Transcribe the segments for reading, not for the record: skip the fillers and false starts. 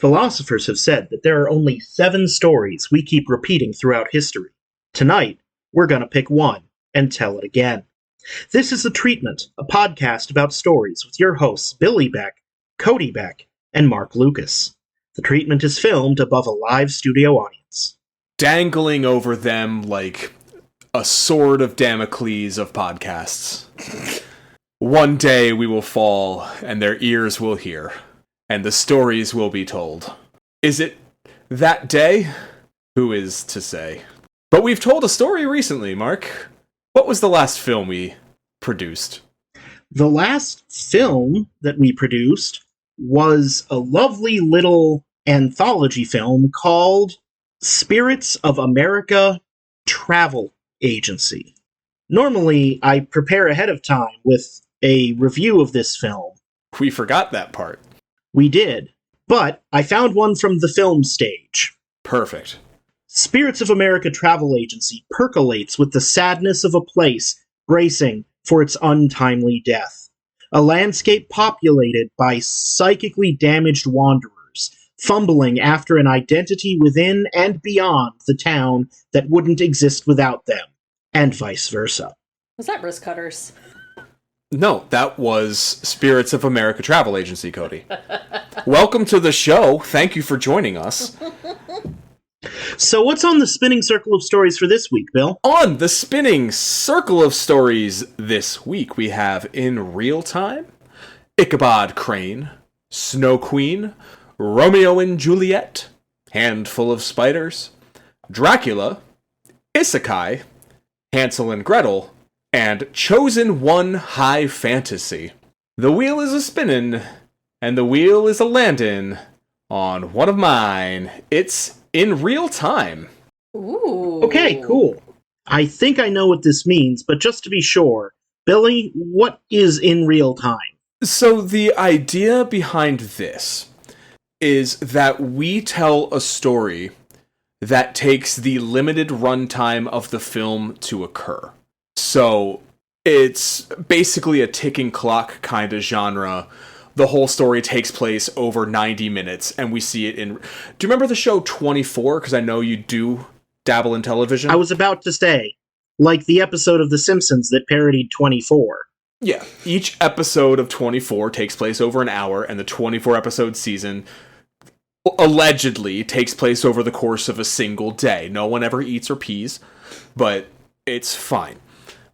Philosophers have said that there are only 7 stories we keep repeating throughout history. Tonight, we're going to pick one and tell it again. This is The Treatment, a podcast about stories with your hosts Billy Beck, Cody Beck, and Mark Lucas. The Treatment is filmed above a live studio audience. Dangling over them like a sword of Damocles of podcasts. One day we will fall, and their ears will hear, and the stories will be told. Is it that day? Who is to say? But we've told a story recently, Mark. What was the last film we produced? The last film that we produced was a lovely little anthology film called Spirits of America Travel Agency. Normally, I prepare ahead of time with a review of this film. We forgot that part. We did, but I found one from the film stage. Perfect. Spirits of America Travel Agency percolates with the sadness of a place bracing for its untimely death. A landscape populated by psychically damaged wanderers, fumbling after an identity within and beyond the town that wouldn't exist without them, and vice versa. Was that Wrist Cutters? No, that was Spirits of America Travel Agency, Cody. Welcome to the show. Thank you for joining us. So what's on the spinning circle of stories for this week, Bill? On the spinning circle of stories this week, we have In Real Time, Ichabod Crane, Snow Queen, Romeo and Juliet, Handful of Spiders, Dracula, Isekai, Hansel and Gretel, and Chosen One High Fantasy. The wheel is a-spinnin', and the wheel is a-landin' on one of mine. It's In Real Time. Ooh. Okay, cool. I think I know what this means, but just to be sure, Billy, what is In Real Time? So the idea behind this is that we tell a story that takes the limited runtime of the film to occur. So it's basically a ticking clock kind of genre. The whole story takes place over 90 minutes, and we see it in... Do you remember the show 24? Because I know you do dabble in television. I was about to say, like the episode of The Simpsons that parodied 24. Yeah, each episode of 24 takes place over an hour, and the 24-episode season allegedly takes place over the course of a single day. No one ever eats or pees, but it's fine.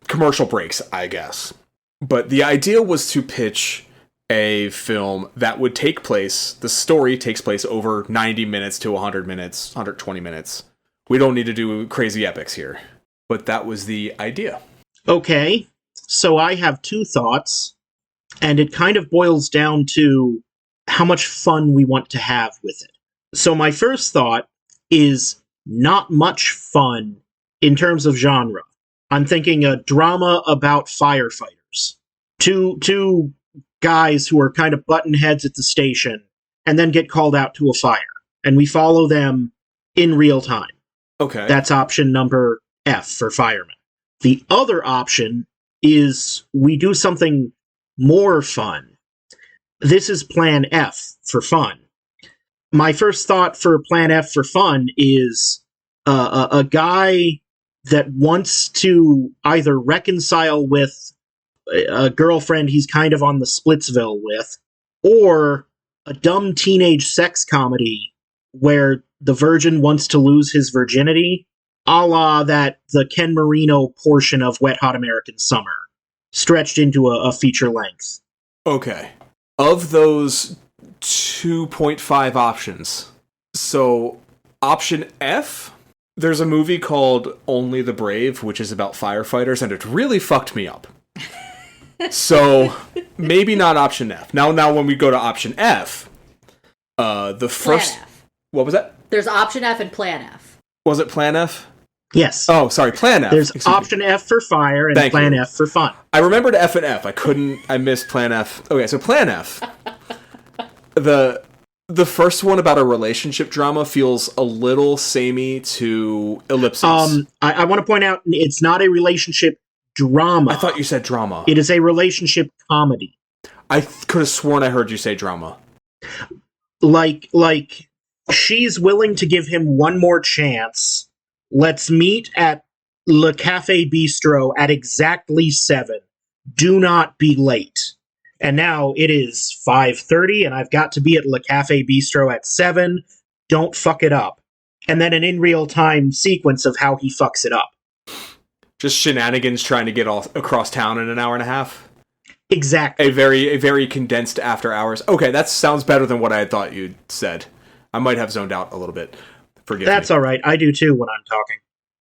Commercial breaks, I guess. But the idea was to pitch a film that would take place, the story takes place over 90 minutes to 100 minutes, 120 minutes. We don't need to do crazy epics here. But that was the idea. Okay, so I have 2 thoughts, and it kind of boils down to how much fun we want to have with it. So my first thought is not much fun in terms of genre. I'm thinking a drama about firefighters. Two guys who are kind of button heads at the station and then get called out to a fire. And we follow them in real time. Okay. That's option number F for firemen. The other option is we do something more fun. This is Plan F for fun. My first thought for Plan F for fun is a guy that wants to either reconcile with a girlfriend he's kind of on the Splitsville with, or a dumb teenage sex comedy where the virgin wants to lose his virginity, a la the Ken Marino portion of Wet Hot American Summer, stretched into a feature length. Okay. Of those 2.5 options, so option F, there's a movie called Only the Brave, which is about firefighters, and it really fucked me up. So, maybe not option F. Now when we go to option F, the first... Plan F. What was that? There's option F and Plan F. Was it Plan F? Yes. Oh, sorry, Plan F. There's option F for fire and Thank Plan you. F for fun. I remembered F and F. I missed Plan F. Okay, so Plan F. The first one about a relationship drama feels a little samey to Ellipsis. I want to point out it's not a relationship drama. I thought you said drama. It is a relationship comedy. I could have sworn I heard you say drama. like she's willing to give him one more chance. Let's meet at Le Cafe Bistro at exactly 7. Do not be late. And now it is 5:30 and I've got to be at Le Cafe Bistro at 7. Don't fuck it up. And then an in real time sequence of how he fucks it up. Just shenanigans trying to get all across town in an hour and a half. Exactly. A very condensed after hours. Okay, that sounds better than what I had thought you'd said. I might have zoned out a little bit. Forgive me. That's all right. I do too when I'm talking.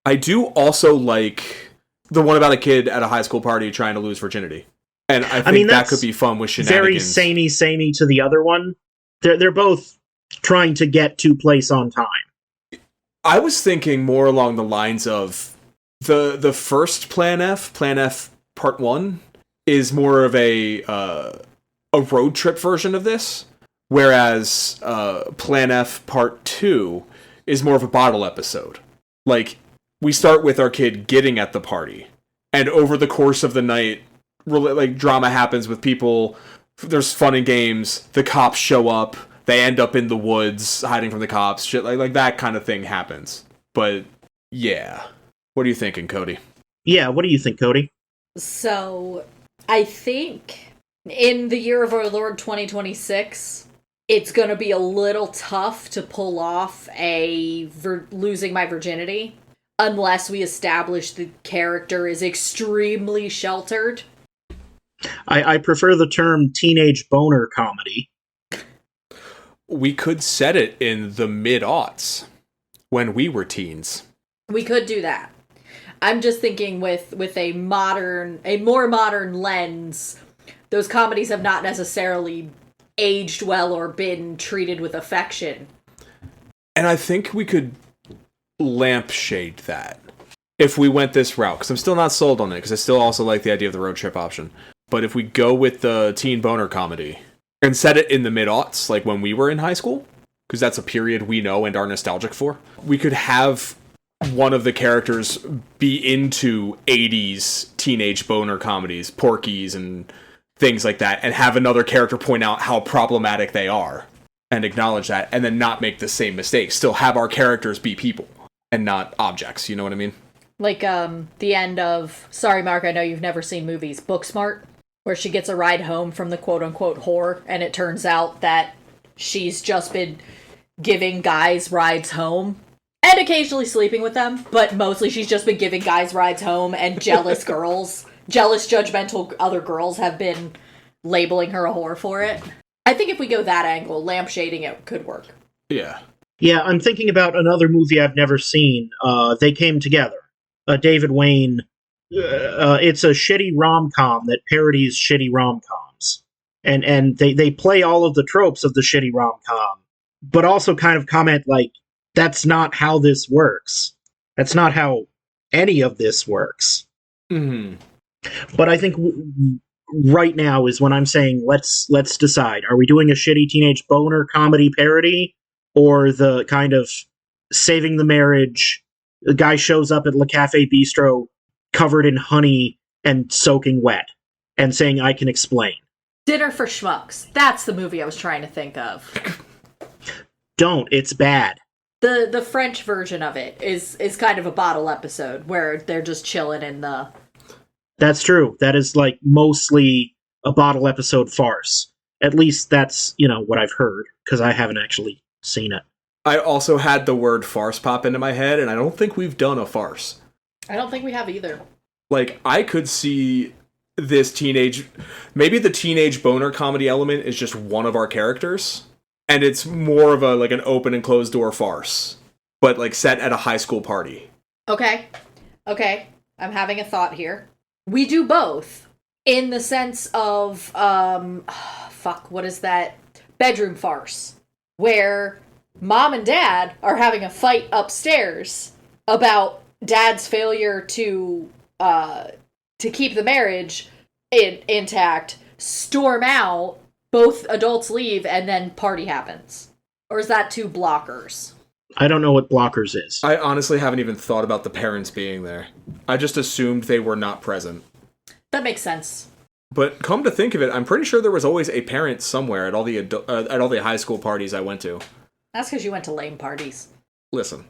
I do also like the one about a kid at a high school party trying to lose virginity. And I think that could be fun with shenanigans. Very samey to the other one. They're both trying to get to place on time. I was thinking more along the lines of the first Plan F Part 1, is more of a road trip version of this, whereas Plan F Part 2 is more of a bottle episode. Like, we start with our kid getting at the party, and over the course of the night, like, drama happens with people, there's fun and games, the cops show up, they end up in the woods hiding from the cops, shit like that kind of thing happens. But yeah, what are you thinking, Cody? Yeah, what do you think, Cody? So, I think in the year of our Lord 2026, it's going to be a little tough to pull off a losing my virginity unless we establish the character is extremely sheltered. I prefer the term teenage boner comedy. We could set it in the mid-aughts, when we were teens. We could do that. I'm just thinking with a more modern lens, those comedies have not necessarily aged well or been treated with affection. And I think we could lampshade that if we went this route, because I'm still not sold on it, because I still also like the idea of the road trip option. But if we go with the teen boner comedy and set it in the mid-aughts, like when we were in high school, because that's a period we know and are nostalgic for, we could have one of the characters be into 80s teenage boner comedies, Porky's and things like that, and have another character point out how problematic they are and acknowledge that, and then not make the same mistakes. Still have our characters be people and not objects, you know what I mean? Like the end of, sorry Mark, I know you've never seen movies, Booksmart, where she gets a ride home from the quote-unquote whore, and it turns out that she's just been giving guys rides home, and occasionally sleeping with them, but mostly she's just been giving guys rides home, and jealous judgmental other girls have been labeling her a whore for it. I think if we go that angle, lampshading it could work. Yeah. Yeah, I'm thinking about another movie I've never seen. They Came Together. David Wayne. It's a shitty rom-com that parodies shitty rom-coms. And they play all of the tropes of the shitty rom-com, but also kind of comment like, that's not how this works. That's not how any of this works. Mm-hmm. But I think right now is when I'm saying let's decide. Are we doing a shitty teenage boner comedy parody, or the kind of saving the marriage? The guy shows up at Le Cafe Bistro covered in honey and soaking wet and saying, I can explain. Dinner for Schmucks. That's the movie I was trying to think of. Don't. It's bad. The French version of it is kind of a bottle episode where they're just chilling in the... That's true. That is like mostly a bottle episode farce. At least that's, what I've heard, because I haven't actually seen it. I also had the word farce pop into my head, and I don't think we've done a farce. I don't think we have either. Like, I could see this maybe the teenage boner comedy element is just one of our characters, and it's more of an open and closed door farce, but like set at a high school party. Okay. I'm having a thought here. We do both in the sense of, what is that? Bedroom farce, where mom and dad are having a fight upstairs about dad's failure to keep the marriage intact, storm out, both adults leave, and then party happens. Or is that two blockers? I don't know what blockers is. I honestly haven't even thought about the parents being there. I just assumed they were not present. That makes sense. But come to think of it, I'm pretty sure there was always a parent somewhere at all the high school parties I went to. That's because you went to lame parties. Listen,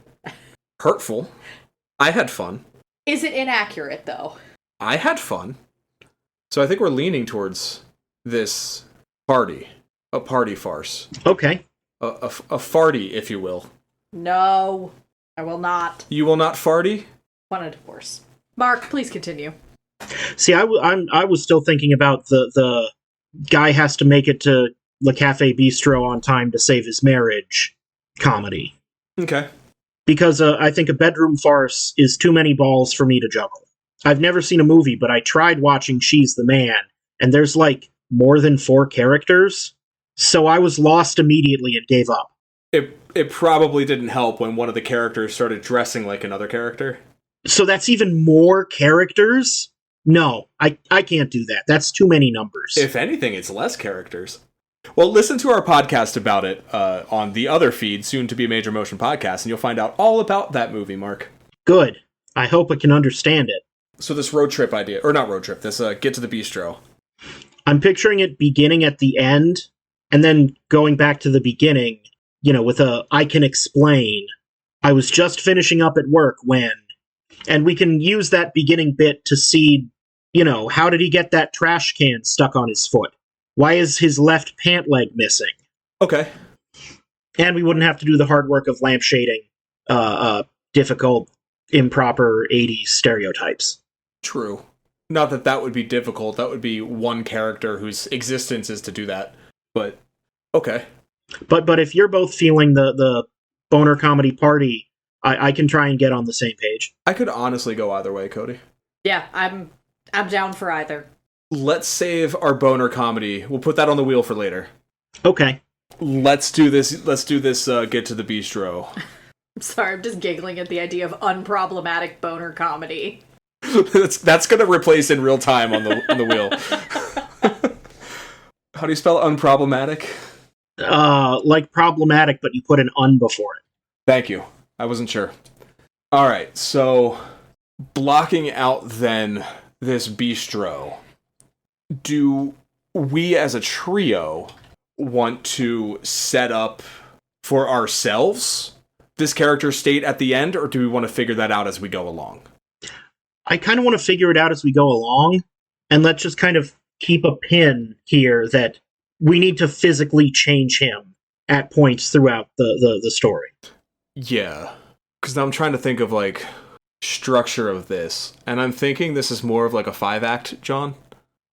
hurtful. I had fun. Is it inaccurate, though? I had fun. So I think we're leaning towards this party. A party farce. Okay. A farty, if you will. No, I will not. You will not farty? Want a divorce. Mark, please continue. See, I was still thinking about the guy has to make it to Le Cafe Bistro on time to save his marriage comedy. Okay. Because I think a bedroom farce is too many balls for me to juggle. I've never seen a movie, but I tried watching She's the Man, and there's like more than 4 characters, so I was lost immediately and gave up. It probably didn't help when one of the characters started dressing like another character. So that's even more characters? No, I can't do that. That's too many numbers. If anything, it's less characters. Well, listen to our podcast about it on the other feed, soon to be Major Motion Podcast, and you'll find out all about that movie, Mark. Good. I hope I can understand it. So this road trip idea, or not road trip, this get to the bistro. I'm picturing it beginning at the end, and then going back to the beginning, with I can explain. I was just finishing up at work when, and we can use that beginning bit to see, how did he get that trash can stuck on his foot? Why is his left pant leg missing? Okay. And we wouldn't have to do the hard work of lampshading difficult, improper 80s stereotypes. True. Not that would be difficult. That would be one character whose existence is to do that. But, okay. But if you're both feeling the boner comedy party, I can try and get on the same page. I could honestly go either way, Cody. Yeah, I'm down for either. Let's save our boner comedy. We'll put that on the wheel for later. Okay. Let's do this get to the bistro. I'm sorry, I'm just giggling at the idea of unproblematic boner comedy. that's gonna replace in real time on the wheel. How do you spell unproblematic? Like problematic, but you put an un before it. Thank you. I wasn't sure. Alright, so blocking out then this bistro, do we as a trio want to set up for ourselves this character state at the end, or do we want to figure that out as we go along? I kind of want to figure it out as we go along, and let's just kind of keep a pin here that we need to physically change him at points throughout the story. Yeah, because now I'm trying to think of, like, structure of this, and I'm thinking this is more of, like, a 5-act, John.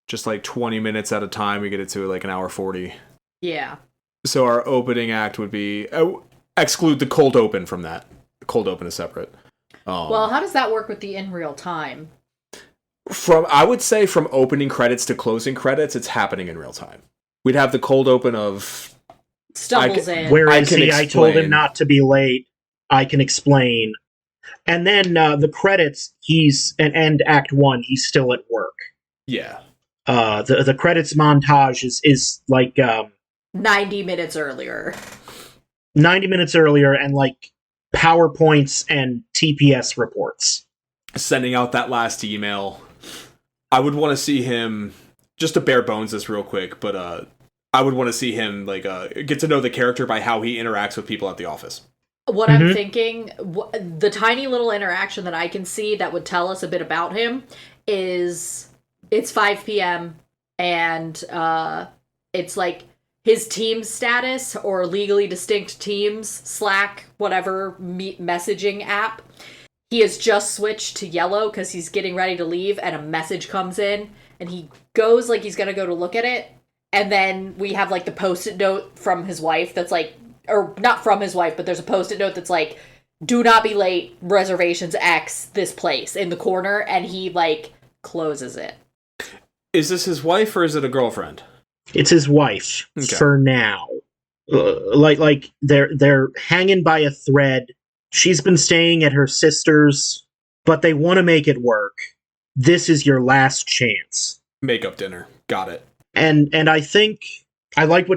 Just, like, 20 minutes at a time, we get it to, like, an hour 40. Yeah. So our opening act would be... exclude the cold open from that. The cold open is separate. Well, how does that work with the in real time? I would say from opening credits to closing credits, it's happening in real time. We'd have the cold open of... Stumbles in. Where is he? I told him not to be late. I can explain. And then the credits, he's... And Act 1, he's still at work. Yeah. The credits montage is like... 90 minutes earlier. 90 minutes earlier, and like PowerPoints and TPS reports. Sending out that last email. I would want to see him, just to bare bones this real quick, but I would want to see him like get to know the character by how he interacts with people at the office. What I'm thinking, the tiny little interaction that I can see that would tell us a bit about him is it's 5 p.m. and it's like his team status or legally distinct teams, Slack, whatever messaging app. He has just switched to yellow because he's getting ready to leave, and a message comes in, and he goes like he's going to go to look at it. And then we have like the post-it note from his wife that's like, or not from his wife, but there's a post-it note that's like, do not be late, reservations X, this place, in the corner. And he like closes it. Is this his wife or is it a girlfriend? It's his wife for now. Like they're hanging by a thread. She's been staying at her sister's, but they want to make it work. This is your last chance. Makeup dinner. Got it. And I think I like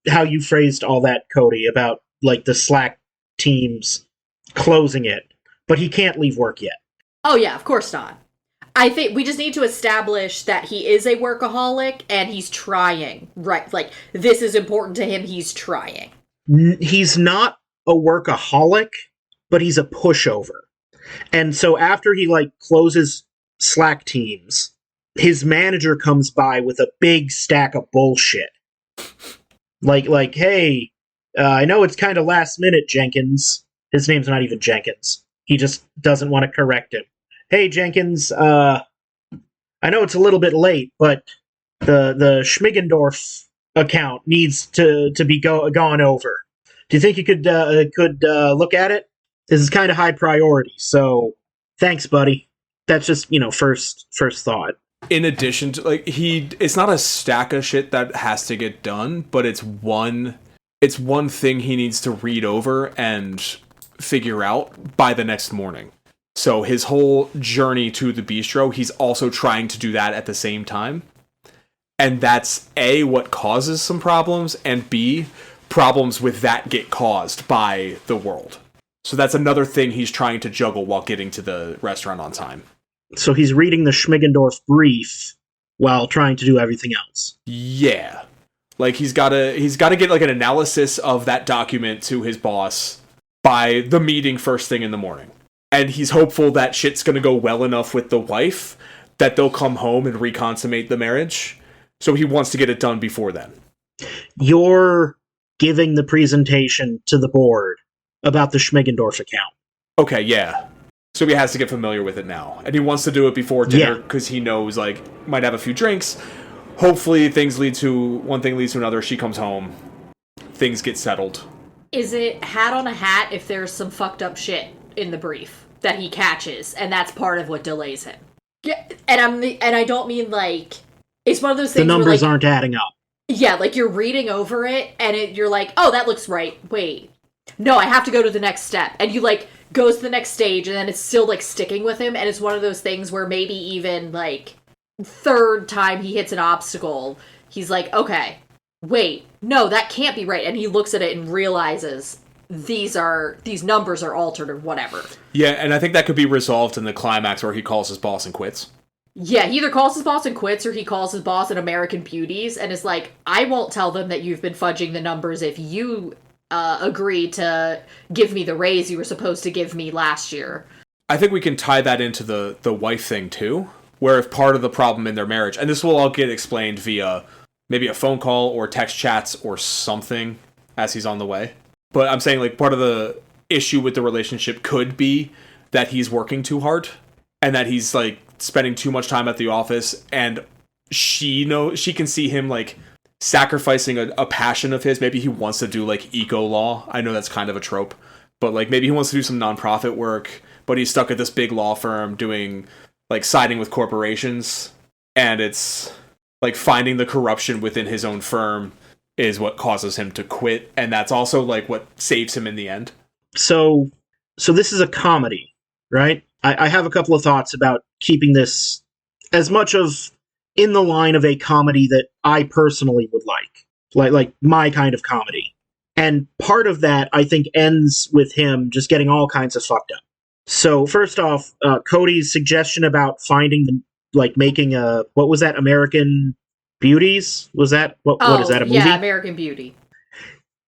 how you phrased all that, Cody, about like the Slack teams closing it, but he can't leave work yet. Oh yeah, of course not. I think we just need to establish that he is a workaholic and he's trying, right? Like, this is important to him, he's trying. He's not a workaholic, but he's a pushover. And so after he, like, closes Slack teams, his manager comes by with a big stack of bullshit. Like, hey, I know it's kind of last minute, Jenkins. His name's not even Jenkins. He just doesn't want to correct him. Hey, Jenkins, I know it's a little bit late, but the Schmigendorf account needs to be gone over. Do you think you could look at it? This is kind of high priority, so thanks, buddy. That's just, first thought. In addition to, like, it's not a stack of shit that has to get done, but it's one thing he needs to read over and figure out by the next morning. So his whole journey to the bistro, he's also trying to do that at the same time. And that's A, what causes some problems, and B, problems with that get caused by the world. So that's another thing he's trying to juggle while getting to the restaurant on time. So he's reading the Schmigendorf brief while trying to do everything else. Yeah. Like, he's gotta get, like, an analysis of that document to his boss by the meeting first thing in the morning. And he's hopeful that shit's gonna go well enough with the wife that they'll come home and reconsummate the marriage. So he wants to get it done before then. You're giving the presentation to the board about the Schmigendorf account. Okay, yeah. So he has to get familiar with it now. And he wants to do it before dinner because he knows, like, might have a few drinks. Hopefully one thing leads to another. She comes home. Things get settled. Is it hat on a hat if there's some fucked up shit in the brief that he catches, and that's part of what delays him? Yeah, and I don't mean, like, it's one of those things the numbers where, like, aren't adding up. Yeah, like, you're reading over it, and you're like, oh, that looks right. Wait. No, I have to go to the next step. And you, like, goes to the next stage, and then it's still, like, sticking with him, and it's one of those things where maybe even, like, third time he hits an obstacle, he's like, okay, wait, no, that can't be right. And he looks at it and realizes these numbers are altered or whatever. Yeah, and I think that could be resolved in the climax where he calls his boss and quits. Yeah, he either calls his boss and quits, or he calls his boss an American Beauties, and is like, I won't tell them that you've been fudging the numbers if you agree to give me the raise you were supposed to give me last year. I think we can tie that into the wife thing, too, where if part of the problem in their marriage, and this will all get explained via maybe a phone call or text chats or something as he's on the way. But I'm saying, like, part of the issue with the relationship could be that he's working too hard and that he's, like, spending too much time at the office, and she can see him, like, sacrificing a passion of his. Maybe he wants to do, like, eco law. I know that's kind of a trope, but, like, maybe he wants to do some nonprofit work, but he's stuck at this big law firm doing, like, siding with corporations, and it's like finding the corruption within his own firm is what causes him to quit, and that's also, like, what saves him in the end. So this is a comedy, right? I have a couple of thoughts about keeping this as much of in the line of a comedy that I personally would like my kind of comedy. And part of that, I think, ends with him just getting all kinds of fucked up. So first off, Cody's suggestion about making a, what was that, American Beauties? Was that, what is that, a movie? Yeah, American Beauty.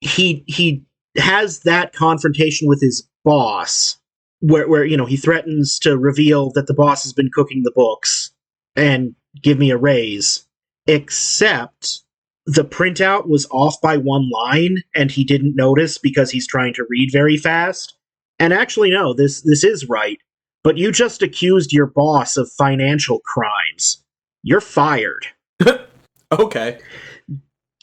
He has that confrontation with his boss, where he threatens to reveal that the boss has been cooking the books and give me a raise, except the printout was off by one line and he didn't notice because he's trying to read very fast. And actually, no, this is right, but you just accused your boss of financial crimes. You're fired. Okay.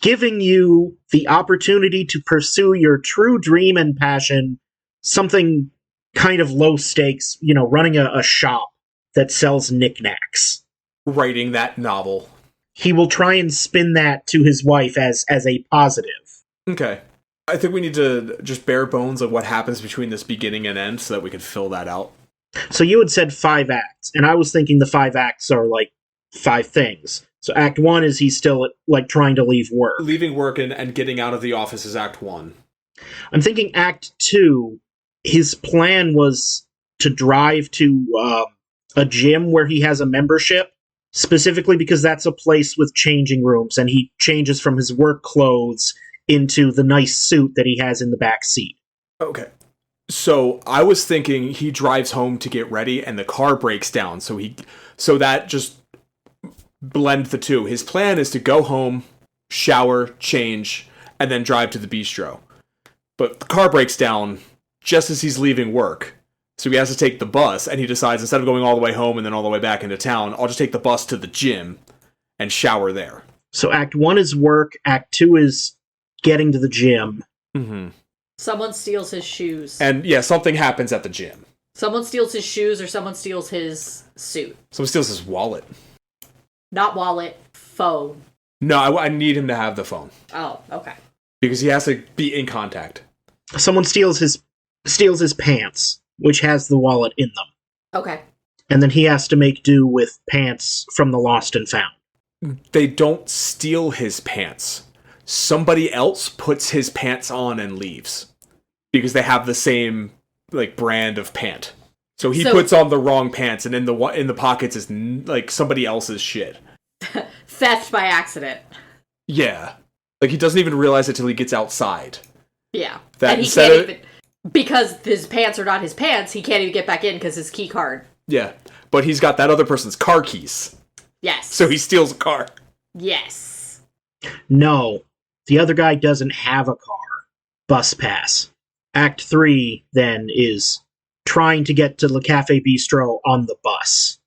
Giving you the opportunity to pursue your true dream and passion, something kind of low stakes, running a shop that sells knickknacks. Writing that novel. He will try and spin that to his wife as a positive. Okay. I think we need to just bare bones of what happens between this beginning and end so that we can fill that out. So you had said 5 acts, and I was thinking the 5 acts are like 5 things. So Act 1 is he's still, like, trying to leave work. Leaving work and getting out of the office is Act 1. I'm thinking Act 2, his plan was to drive to a gym where he has a membership, specifically because that's a place with changing rooms, and he changes from his work clothes into the nice suit that he has in the back seat. Okay. So I was thinking he drives home to get ready and the car breaks down. So that just blend the two. His plan is to go home, shower, change, and then drive to the bistro. But the car breaks down just as he's leaving work. So he has to take the bus, and he decides instead of going all the way home and then all the way back into town, I'll just take the bus to the gym and shower there. So Act 1 is work, Act 2 is getting to the gym. Mm-hmm. Someone steals his shoes. And yeah, something happens at the gym. Someone steals his shoes or someone steals his suit. Someone steals his wallet. Not wallet, phone. No, I need him to have the phone. Oh, okay. Because he has to be in contact. Someone steals his pants, which has the wallet in them. Okay. And then he has to make do with pants from the lost and found. They don't steal his pants. Somebody else puts his pants on and leaves. Because they have the same brand of pant. So he puts on the wrong pants, and in the pockets is somebody else's shit. Theft by accident. Yeah. He doesn't even realize it till he gets outside. Yeah. That and he can't even... Because his pants are not his pants, he can't even get back in because his key card. Yeah. But he's got that other person's car keys. Yes. So he steals a car. Yes. No. The other guy doesn't have a car. Bus pass. Act 3, then, is trying to get to Le Cafe Bistro on the bus.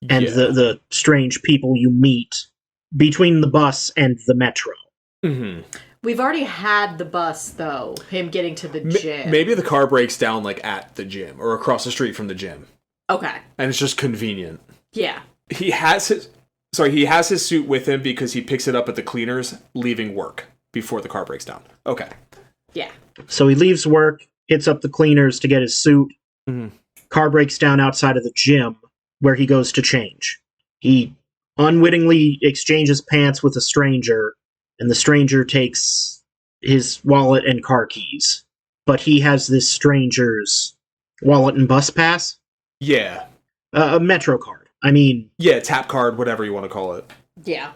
And the strange people you meet between the bus and the metro. Mm-hmm. We've already had the bus, though. Him getting to the gym. Maybe the car breaks down, at the gym, or across the street from the gym. Okay. And it's just convenient. Yeah. He has his suit with him because he picks it up at the cleaners leaving work before the car breaks down. Okay. Yeah. So he leaves work, hits up the cleaners to get his suit. Mm-hmm. Car breaks down outside of the gym, where he goes to change. He unwittingly exchanges pants with a stranger, and the stranger takes his wallet and car keys. But he has this stranger's wallet and bus pass? Yeah. A Metro card. I mean... Yeah, tap card, whatever you want to call it. Yeah.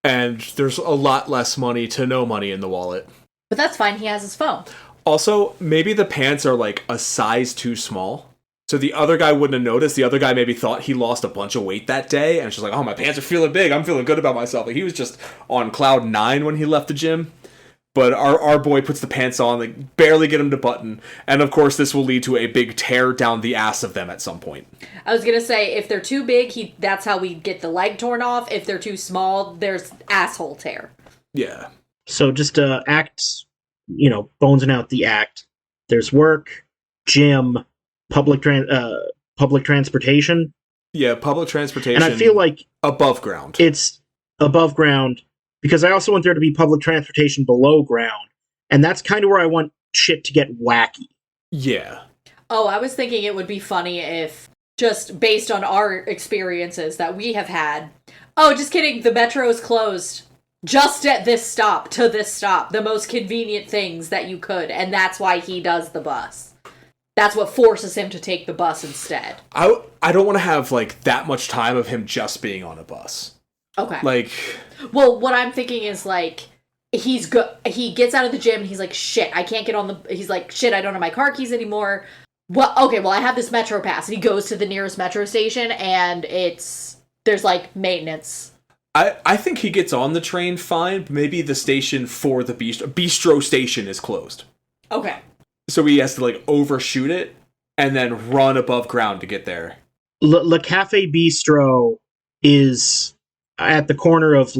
And there's a lot less money to no money in the wallet. But that's fine, he has his phone. Also, maybe the pants are a size too small. So the other guy wouldn't have noticed. The other guy maybe thought he lost a bunch of weight that day. And it's just oh, my pants are feeling big. I'm feeling good about myself. He was just on cloud 9 when he left the gym. But our boy puts the pants on, barely get him to button. And of course, this will lead to a big tear down the ass of them at some point. I was going to say, if they're too big, that's how we get the leg torn off. If they're too small, there's asshole tear. Yeah. So just act, bonesing out the act. There's work, gym, public transportation. Yeah, public transportation. And I feel like above ground. It's above ground because I also want there to be public transportation below ground, and that's kind of where I want shit to get wacky. Yeah. Oh, I was thinking it would be funny if, just based on our experiences that we have had, oh, just kidding, the metro is closed. Just at this stop, to this stop. The most convenient things that you could, and that's why he does the bus. That's what forces him to take the bus instead. I don't want to have, that much time of him just being on a bus. Okay. Well, what I'm thinking is, he gets out of the gym and he's like, shit, I can't get on the... He's like, shit, I don't have my car keys anymore. Well, okay, well, I have this metro pass. And he goes to the nearest metro station and there's, maintenance. I think he gets on the train fine. Maybe the station for the bistro station is closed. Okay. So he has to, overshoot it and then run above ground to get there. Le Cafe Bistro is at the corner of,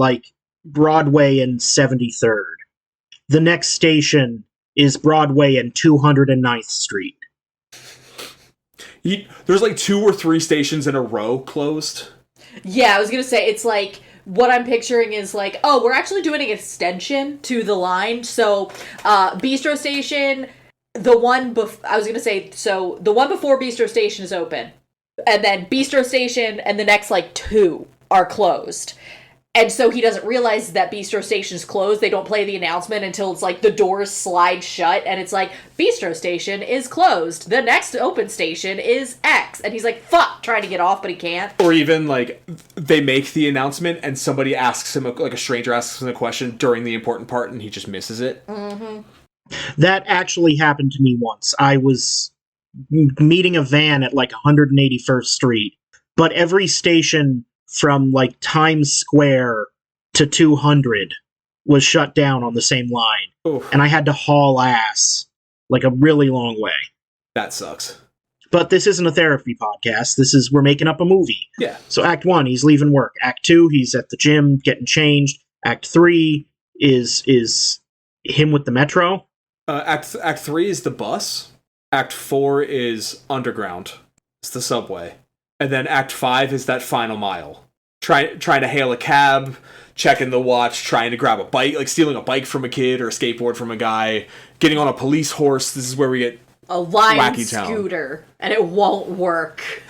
Broadway and 73rd. The next station is Broadway and 209th Street. There's, 2 or 3 stations in a row closed. Yeah, I was gonna say, it's what I'm picturing is oh, we're actually doing an extension to the line. So, Bistro Station, the one before Bistro Station is open. And then Bistro Station and the next 2 are closed. And so he doesn't realize that Bistro Station's closed. They don't play the announcement until it's like the doors slide shut and it's like, Bistro Station is closed. The next open station is X. And he's like, fuck, trying to get off, but he can't. Or even like they make the announcement and somebody asks him, like a stranger asks him a question during the important part and he just misses it. Mm-hmm. That actually happened to me once. I was meeting a van at like 181st Street, but every station from like Times Square to 200 was shut down on the same line. Oof. And I had to haul ass like a really long way. That sucks. But this isn't a therapy podcast. We're making up a movie. Yeah. So Act 1, he's leaving work. Act 2, he's at the gym getting changed. Act 3 is him with the Metro. Act 3 is the bus. Act 4 is underground. It's the subway. And then Act 5 is that final mile. Trying to hail a cab, checking the watch, trying to grab a bike, like stealing a bike from a kid or a skateboard from a guy, getting on a police horse. This is where we get a lion Wacky Town. Scooter, and it won't work.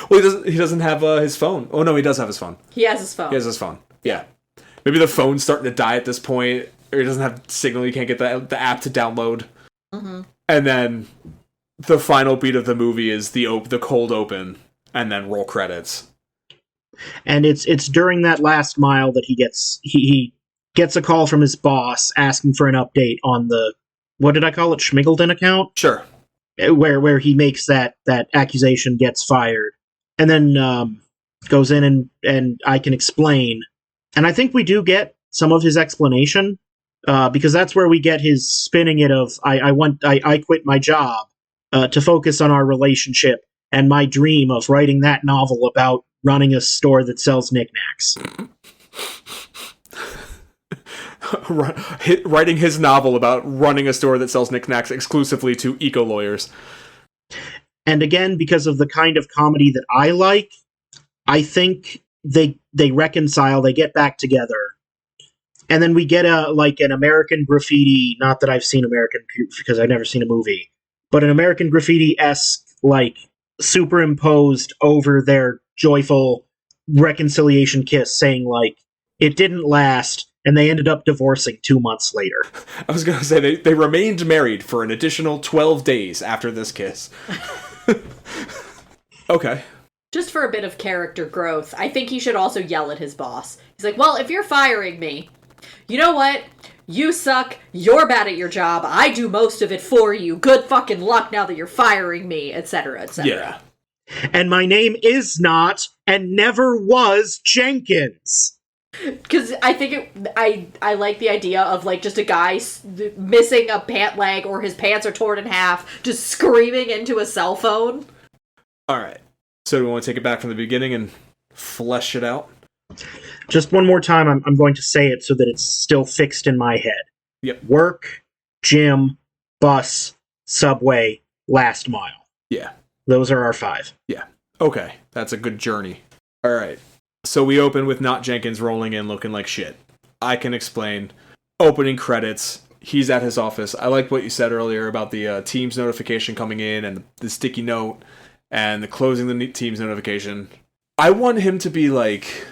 Well, he doesn't have his phone. Oh, no, he does have his phone. He has his phone. He has his phone. Yeah. Maybe the phone's starting to die at this point, or he doesn't have signal, you can't get the app to download. Mm-hmm. And then the final beat of the movie is the cold open, and then roll credits. And it's during that last mile that he gets a call from his boss asking for an update on the, what did I call it, Schmiggleton account? Sure. Where he makes that accusation, gets fired, and then goes in and I can explain. And I think we do get some of his explanation, because that's where we get his spinning it of, I quit my job to focus on our relationship and my dream of writing that novel about running a store that sells knickknacks. Writing his novel about running a store that sells knickknacks exclusively to eco-lawyers. And again, because of the kind of comedy that I like, I think they reconcile, they get back together. And then we get an American Graffiti, not that I've seen American, because I've never seen a movie, but an American Graffiti-esque, like, superimposed over their joyful reconciliation kiss, saying, like, it didn't last, and they ended up divorcing 2 months later. I was going to say, they remained married for an additional 12 days after this kiss. Okay. Just for a bit of character growth, I think he should also yell at his boss. He's like, well, if you're firing me, you know what? You suck, you're bad at your job, I do most of it for you, good fucking luck now that you're firing me, etc., etc. Yeah. And my name is not, and never was, Jenkins. Because I think I like the idea of, like, just a guy missing a pant leg or his pants are torn in half, just screaming into a cell phone. Alright. So do we want to take it back from the beginning and flesh it out? Just one more time, I'm going to say it so that it's still fixed in my head. Yep. Work, gym, bus, subway, last mile. Yeah. Those are our 5. Yeah. Okay. That's a good journey. Alright. So we open with Not Jenkins rolling in looking like shit. I can explain. Opening credits. He's at his office. I like what you said earlier about the Teams notification coming in and the sticky note and the closing the Teams notification. I want him to be, like,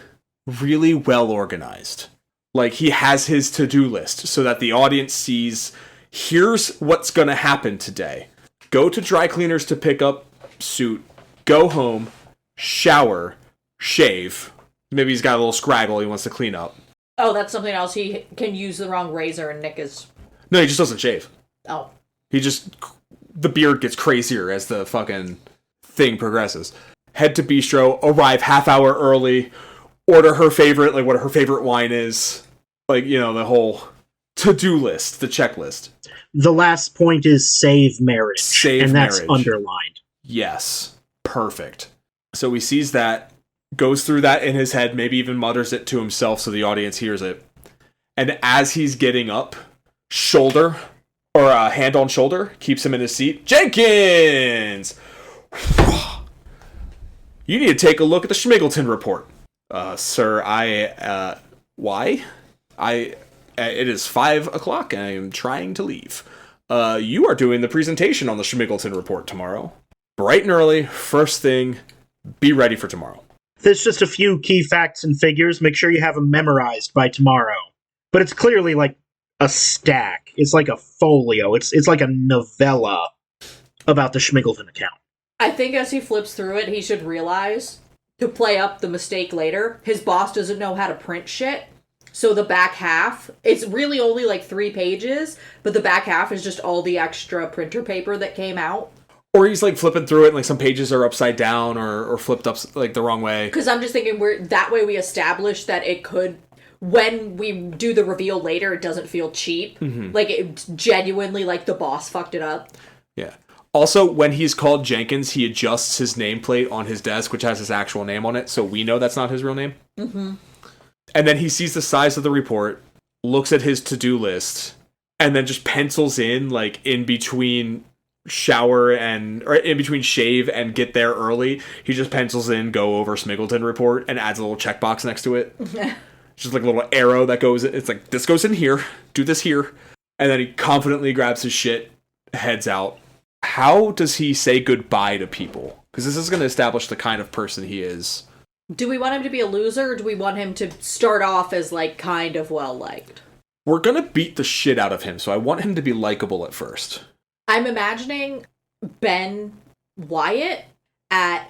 really well organized. Like, he has his to-do list so that the audience sees, here's what's going to happen today. Go to dry cleaners to pick up suit. Go home. Shower. Shave. Maybe he's got a little scraggle he wants to clean up. Oh, that's something else. He can use the wrong razor and nick his... No, he just doesn't shave. Oh. The beard gets crazier as the fucking thing progresses. Head to bistro, arrive half hour early, order her favorite, like what her favorite wine is. Like, you know, the whole to-do list, the checklist. The last point is save marriage. Save that's marriage. Underlined. Yes. Perfect. So he sees that, goes through that in his head, maybe even mutters it to himself so the audience hears it. And as he's getting up, shoulder, or hand on shoulder, keeps him in his seat. Jenkins! You need to take a look at the Schmiggleton report. Sir, why? It is 5 o'clock and I am trying to leave. You are doing the presentation on the Schmiggleton report tomorrow. Bright and early, first thing, be ready for tomorrow. There's just a few key facts and figures. Make sure you have them memorized by tomorrow. But it's clearly like a stack. It's like a folio. It's like a novella about the Schmigleton account. I think as he flips through it, he should realize, to play up the mistake later, his boss doesn't know how to print shit. So the back half, it's really only like 3 pages, but the back half is just all the extra printer paper that came out. Or he's like flipping through it and like some pages are upside down or flipped up like the wrong way. Because I'm just thinking that way we establish that it could, when we do the reveal later, it doesn't feel cheap. Mm-hmm. Like, it genuinely, like, the boss fucked it up. Yeah. Also, when he's called Jenkins, he adjusts his nameplate on his desk, which has his actual name on it, so we know that's not his real name. Mm-hmm. And then he sees the size of the report, looks at his to-do list, and then just pencils in, like, in between shave and get there early. He just pencils in go over Schmigleton report and adds a little checkbox next to it. Just like a little arrow that goes, it's like, this goes in here, do this here. And then he confidently grabs his shit, heads out. How does he say goodbye to people? Because this is going to establish the kind of person he is. Do we want him to be a loser, or do we want him to start off as, like, kind of well-liked? We're going to beat the shit out of him, so I want him to be likable at first. I'm imagining Ben Wyatt at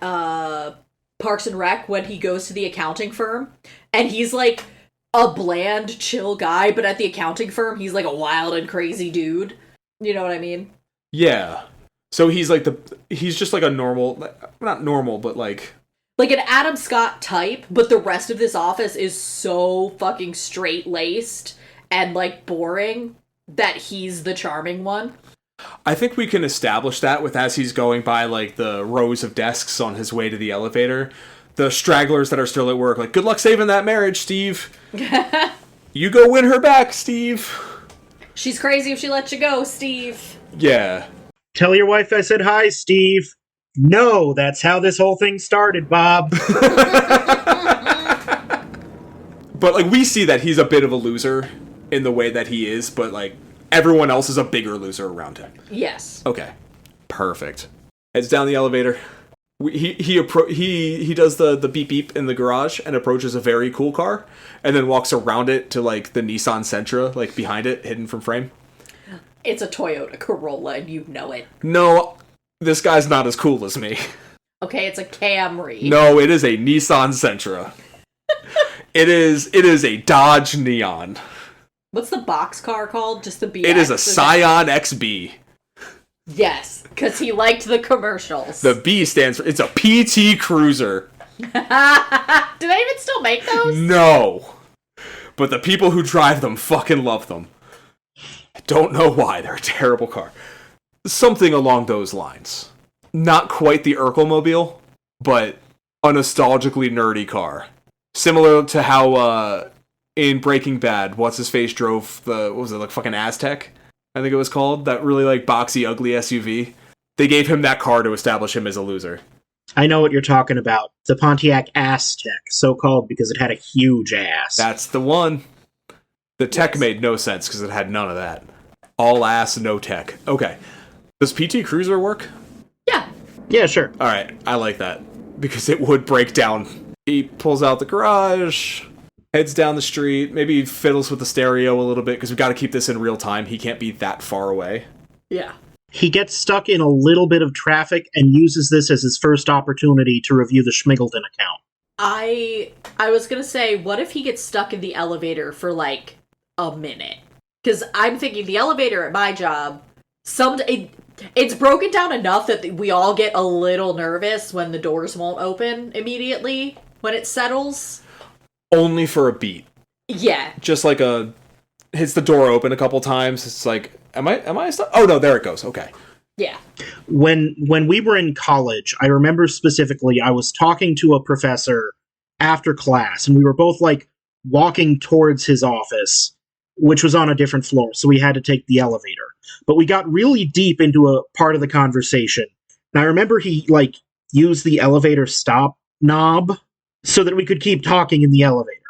Parks and Rec when he goes to the accounting firm, and he's, like, a bland, chill guy, but at the accounting firm, he's, like, a wild and crazy dude. You know what I mean? Yeah. So he's, like, he's just, like, a normal, not normal, but, like an Adam Scott type, but the rest of this office is so fucking straight-laced and, like, boring that he's the charming one. I think we can establish that with as he's going by, like, the rows of desks on his way to the elevator. The stragglers that are still at work, like, good luck saving that marriage, Steve. You go win her back, Steve. She's crazy if she lets you go, Steve. Yeah. Tell your wife I said hi, Steve. No, that's how this whole thing started, Bob. But, like, we see that he's a bit of a loser in the way that he is, but, like, everyone else is a bigger loser around him. Yes. Okay. Perfect. Heads down the elevator. He does the beep beep in the garage and approaches a very cool car, and then walks around it to, like, the Nissan Sentra, like, behind it, hidden from frame. It's a Toyota Corolla, and you know it. No, this guy's not as cool as me. Okay, it's a Camry. No, it is a Nissan Sentra. It is a Dodge Neon. What's the box car called? Just the BX? It is a Scion XB. Yes, because he liked the commercials. The B stands for, it's a PT Cruiser. Do they even still make those? No. But the people who drive them fucking love them. I don't know why, they're a terrible car. Something along those lines. Not quite the Urkelmobile, but a nostalgically nerdy car. Similar to how, in Breaking Bad, what's-his-face drove the fucking Aztec? I think it was called. That really, like, boxy, ugly SUV. They gave him that car to establish him as a loser. I know what you're talking about. The Pontiac Aztec, so called because it had a huge ass. That's the one. The tech Yes. made no sense because it had none of that. All ass, no tech. Okay. Does PT Cruiser work? Yeah. Yeah, sure. Alright, I like that. Because it would break down. He pulls out the garage, heads down the street, maybe fiddles with the stereo a little bit, because we've got to keep this in real time. He can't be that far away. Yeah. He gets stuck in a little bit of traffic and uses this as his first opportunity to review the Schmigleton account. I was gonna say, what if he gets stuck in the elevator for, like, a minute? Because I'm thinking the elevator at my job, it's broken down enough that we all get a little nervous when the doors won't open immediately when it settles. Only for a beat. Yeah. Just like hits the door open a couple times. It's like, am I stuck? Oh no, there it goes. Okay. Yeah. When we were in college, I remember specifically I was talking to a professor after class, and we were both, like, walking towards his office, which was on a different floor, so we had to take the elevator. But we got really deep into a part of the conversation, and I remember he, like, used the elevator stop knob so that we could keep talking in the elevator.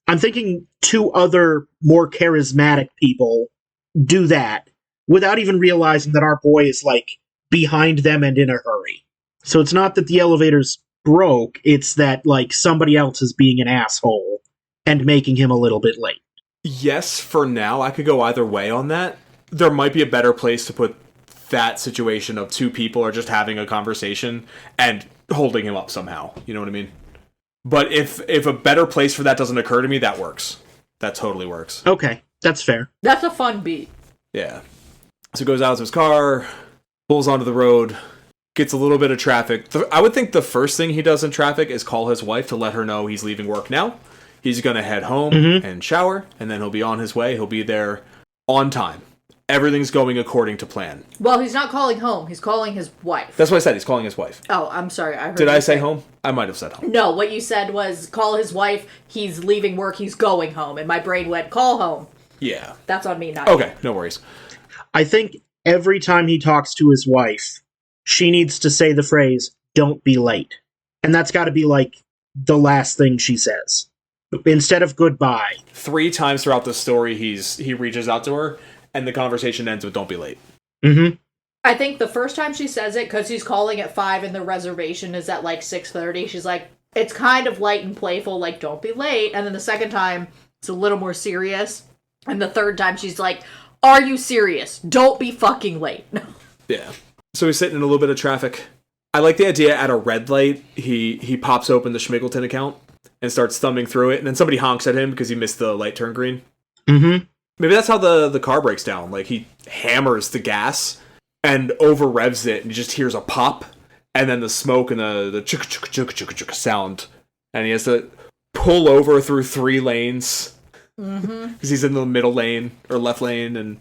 I'm thinking 2 other more charismatic people do that without even realizing that our boy is, like, behind them and in a hurry. So it's not that the elevator's broke. It's that, like, somebody else is being an asshole and making him a little bit late. Yes, for now, I could go either way on that. There might be a better place to put that situation of two people are just having a conversation and holding him up somehow. You know what I mean? But if a better place for that doesn't occur to me, that works. That totally works. Okay, that's fair. That's a fun beat. Yeah. So he goes out of his car, pulls onto the road, gets a little bit of traffic. I would think the first thing he does in traffic is call his wife to let her know he's leaving work now. He's going to head home and shower, and then he'll be on his way. He'll be there on time. Everything's going according to plan. Well, he's not calling home. He's calling his wife. That's what I said. He's calling his wife. Oh, I'm sorry. Did I say home? I might have said home. No, what you said was call his wife. He's leaving work. He's going home. And my brain went, call home. Yeah. That's on me, not Okay, you. no worries. I think every time he talks to his wife, she needs to say the phrase, "Don't be late." And that's got to be, like, the last thing she says. Instead of goodbye. 3 times throughout the story, he reaches out to her, and the conversation ends with "Don't be late." Mm-hmm. I think the first time she says it, because he's calling at 5 and the reservation is at, like, 6:30, she's like, it's kind of light and playful, like, don't be late. And then the second time, it's a little more serious. And the third time, she's like, are you serious? Don't be fucking late. Yeah. So he's sitting in a little bit of traffic. I like the idea at a red light, he pops open the Schmiggleton account and starts thumbing through it, and then somebody honks at him because he missed the light turn green. Mm-hmm. Maybe that's how the car breaks down. Like, he hammers the gas and over revs it, and he just hears a pop, and then the smoke and the chuk chuk chuk chuk chuk sound, and he has to pull over through 3 lanes because he's in the middle lane or left lane, and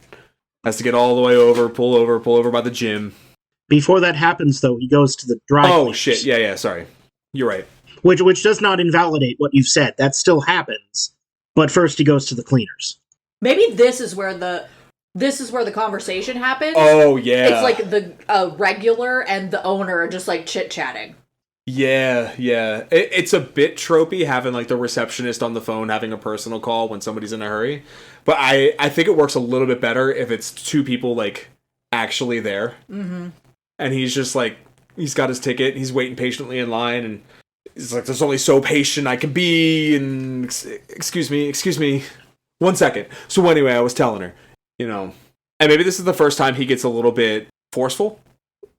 has to get all the way over, pull over by the gym. Before that happens, though, he goes to the dry cleaners. Shit! Yeah. Sorry, you're right. Which does not invalidate what you've said. That still happens. But first, he goes to the cleaners. Maybe this is where the conversation happens. Oh, yeah. It's like the regular and the owner are just, like, chit-chatting. Yeah. It's a bit tropey having, like, the receptionist on the phone having a personal call when somebody's in a hurry. But I think it works a little bit better if it's 2 people, like, actually there. Mm-hmm. And he's just, like, he's got his ticket, he's waiting patiently in line, and he's like, there's only so patient I can be, and excuse me. 1 second. So anyway, I was telling her, you know, and maybe this is the first time he gets a little bit forceful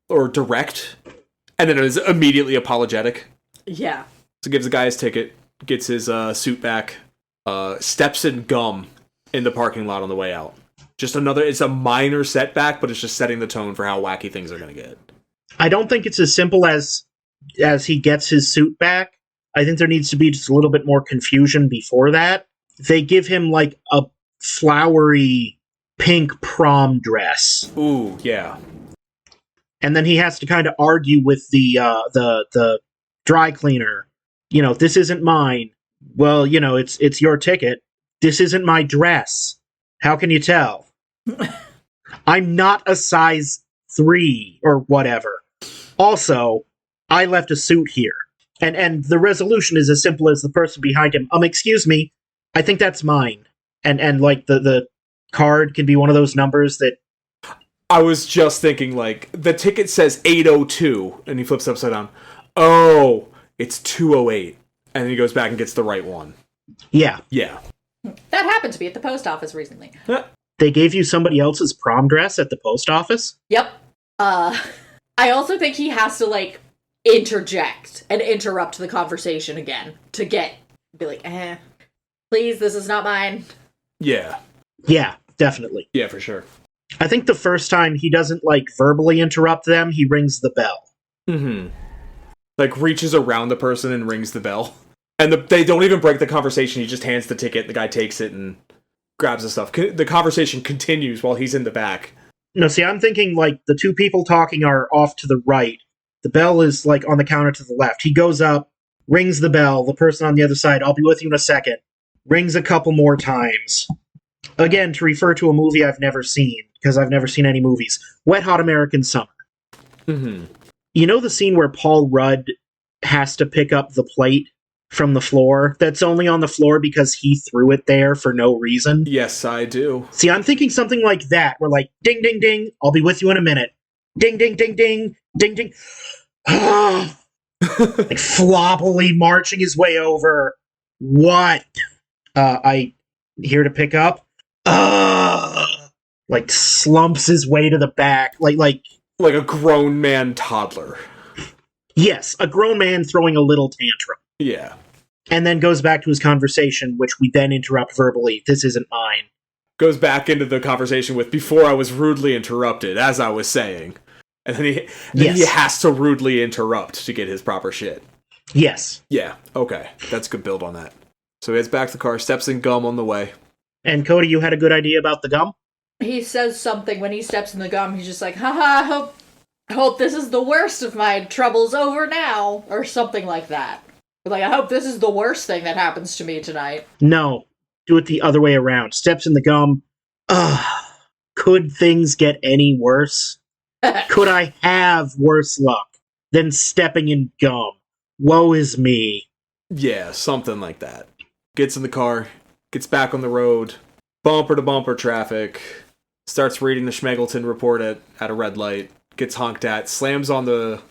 or direct, and then is immediately apologetic. Yeah. So gives the guy his ticket, gets his suit back, steps in gum in the parking lot on the way out. It's a minor setback, but it's just setting the tone for how wacky things are going to get. I don't think it's as simple as he gets his suit back. I think there needs to be just a little bit more confusion before that. They give him, like, a flowery pink prom dress. Ooh, yeah. And then he has to kind of argue with the dry cleaner. You know, this isn't mine. Well, you know, it's your ticket. This isn't my dress. How can you tell? I'm not a size 3 or whatever. Also, I left a suit here. And the resolution is as simple as the person behind him. Excuse me, I think that's mine. And like the card can be one of those numbers that... I was just thinking, like, the ticket says 802, and he flips upside down. Oh, it's 208. And then he goes back and gets the right one. Yeah. Yeah. That happened to me at the post office recently. They gave you somebody else's prom dress at the post office? Yep. I also think he has to, like, interject and interrupt the conversation again to be like, please, this is not mine. Yeah. Yeah, definitely. Yeah, for sure. I think the first time he doesn't, like, verbally interrupt them, he rings the bell. Mm-hmm. Like, reaches around the person and rings the bell. And they don't even break the conversation. He just hands the ticket, the guy takes it and grabs the stuff. The conversation continues while he's in the back. No, see, I'm thinking, like, the 2 people talking are off to the right. The bell is, like, on the counter to the left. He goes up, rings the bell, the person on the other side, I'll be with you in a second, rings a couple more times. Again, to refer to a movie I've never seen, because I've never seen any movies. Wet Hot American Summer. Mm-hmm. You know the scene where Paul Rudd has to pick up the plate from the floor that's only on the floor because he threw it there for no reason? Yes, I do. See, I'm thinking something like that, where, like, ding, ding, ding, I'll be with you in a minute. Ding, ding, ding, ding, ding, ding. Like floppily marching his way over. What? I here to pick up. Like slumps his way to the back. Like a grown man toddler. yes, a grown man throwing a little tantrum. Yeah. And then goes back to his conversation, which we then interrupt verbally. This isn't mine. Goes back into the conversation with, before I was rudely interrupted, as I was saying. And then he has to rudely interrupt to get his proper shit. Yes. Yeah, okay. That's a good build on that. So he heads back to the car, steps in gum on the way. And Cody, you had a good idea about the gum? He says something when he steps in the gum. He's just like, haha, I hope this is the worst of my troubles over now. Or something like that. Like, I hope this is the worst thing that happens to me tonight. No. Do it the other way around. Steps in the gum. Could things get any worse? Could I have worse luck than stepping in gum? Woe is me. Yeah, something like that. Gets in the car, gets back on the road, bumper to bumper traffic, starts reading the Schmegelton report at a red light, gets honked at, slams on the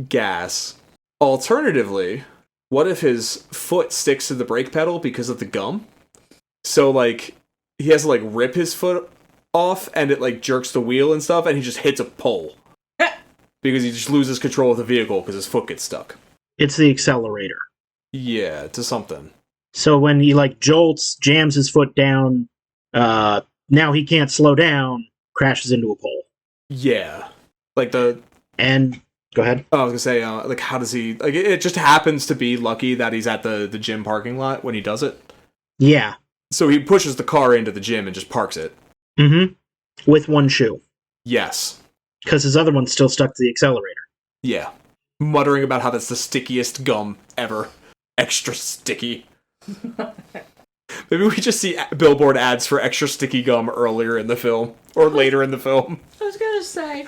gas. Alternatively, what if his foot sticks to the brake pedal because of the gum? So, like, he has to, like, rip his foot off, and it, like, jerks the wheel and stuff, and he just hits a pole. Because he just loses control of the vehicle because his foot gets stuck. It's the accelerator. Yeah, to something. So when he, like, jolts, jams his foot down, now he can't slow down, crashes into a pole. Yeah. Like And, go ahead. I was gonna say, like, how does he... Like, it just happens to be lucky that he's at the gym parking lot when he does it. Yeah. So he pushes the car into the gym and just parks it. Mm-hmm. With one shoe. Yes. Because his other one's still stuck to the accelerator. Yeah. Muttering about how that's the stickiest gum ever. Extra sticky. Maybe we just see billboard ads for extra sticky gum earlier in the film. Or later in the film. I was gonna say.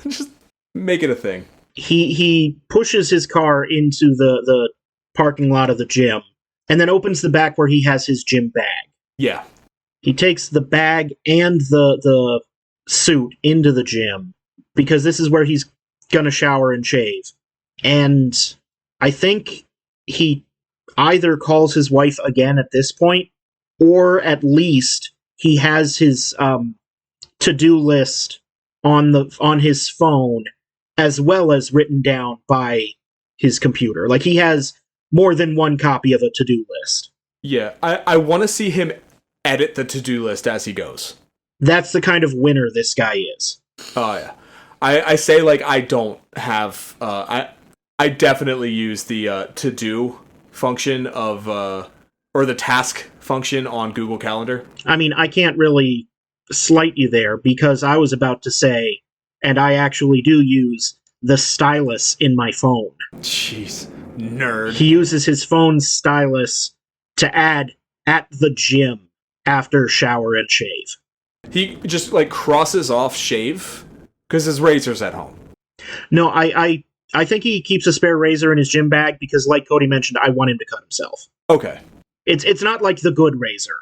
Just make it a thing. He pushes his car into the parking lot of the gym, and then opens the back where he has his gym bag. Yeah. He takes the bag and the suit into the gym, because this is where he's gonna shower and shave. And I think he either calls his wife again at this point, or at least he has his to-do list on his phone, as well as written down by his computer. Like, he has more than one copy of a to-do list. Yeah, I want to see him edit the to-do list as he goes. That's the kind of winner this guy is. Oh, yeah. I say, like, I don't have... I definitely use the to-do function of... or the task function on Google Calendar. I mean, I can't really slight you there, because I was about to say, and I actually do use the stylus in my phone. Jeez. Nerd. He uses his phone stylus to add at the gym after shower and shave. He just, like, crosses off shave because his razor's at home. No, I think he keeps a spare razor in his gym bag because, like Cody mentioned, I want him to cut himself. Okay. It's not like the good razor.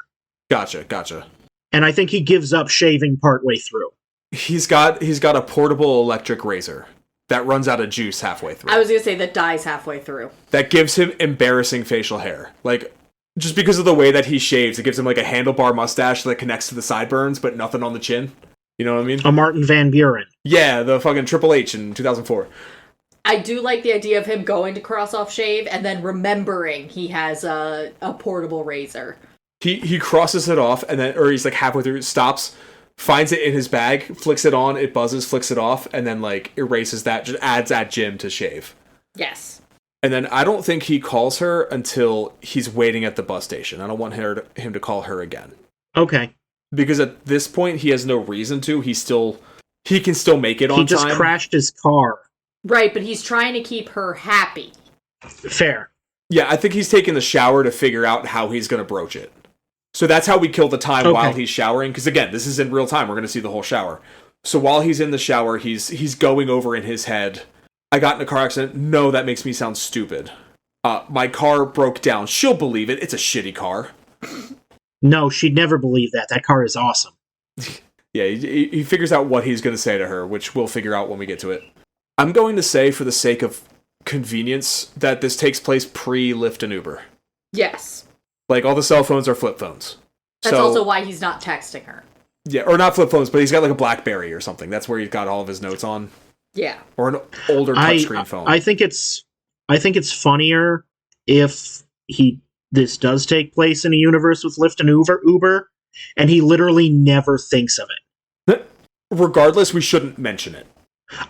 Gotcha. And I think he gives up shaving partway through. He's got a portable electric razor that runs out of juice halfway through. I was gonna say that dies halfway through. That gives him embarrassing facial hair. Like, just because of the way that he shaves, it gives him like a handlebar mustache that connects to the sideburns, but nothing on the chin. You know what I mean? A Martin Van Buren. Yeah, the fucking Triple H in 2004. I do like the idea of him going to cross off shave and then remembering he has a portable razor. He crosses it off, and then, or he's like halfway through, stops, finds it in his bag, flicks it on, it buzzes, flicks it off, and then like erases that, just adds at gym to shave. Yes. And then I don't think he calls her until he's waiting at the bus station. I don't want him to call her again. Okay. Because at this point, he has no reason to. He can still make it on time. He just crashed his car. Right, but he's trying to keep her happy. Fair. Yeah, I think he's taking the shower to figure out how he's going to broach it. So that's how we kill the time while he's showering. Because again, this is in real time. We're going to see the whole shower. So while he's in the shower, he's going over in his head, I got in a car accident. No, that makes me sound stupid. My car broke down. She'll believe it. It's a shitty car. No, she'd never believe that. That car is awesome. Yeah, he figures out what he's going to say to her, which we'll figure out when we get to it. I'm going to say, for the sake of convenience that this takes place pre-Lyft and Uber. Yes. Like, all the cell phones are flip phones. That's also why he's not texting her. Yeah, or not flip phones, but he's got like a BlackBerry or something. That's where he's got all of his notes on. Yeah. Or an older touchscreen phone. I think it's funnier if this does take place in a universe with Lyft and Uber, and he literally never thinks of it. Regardless, we shouldn't mention it.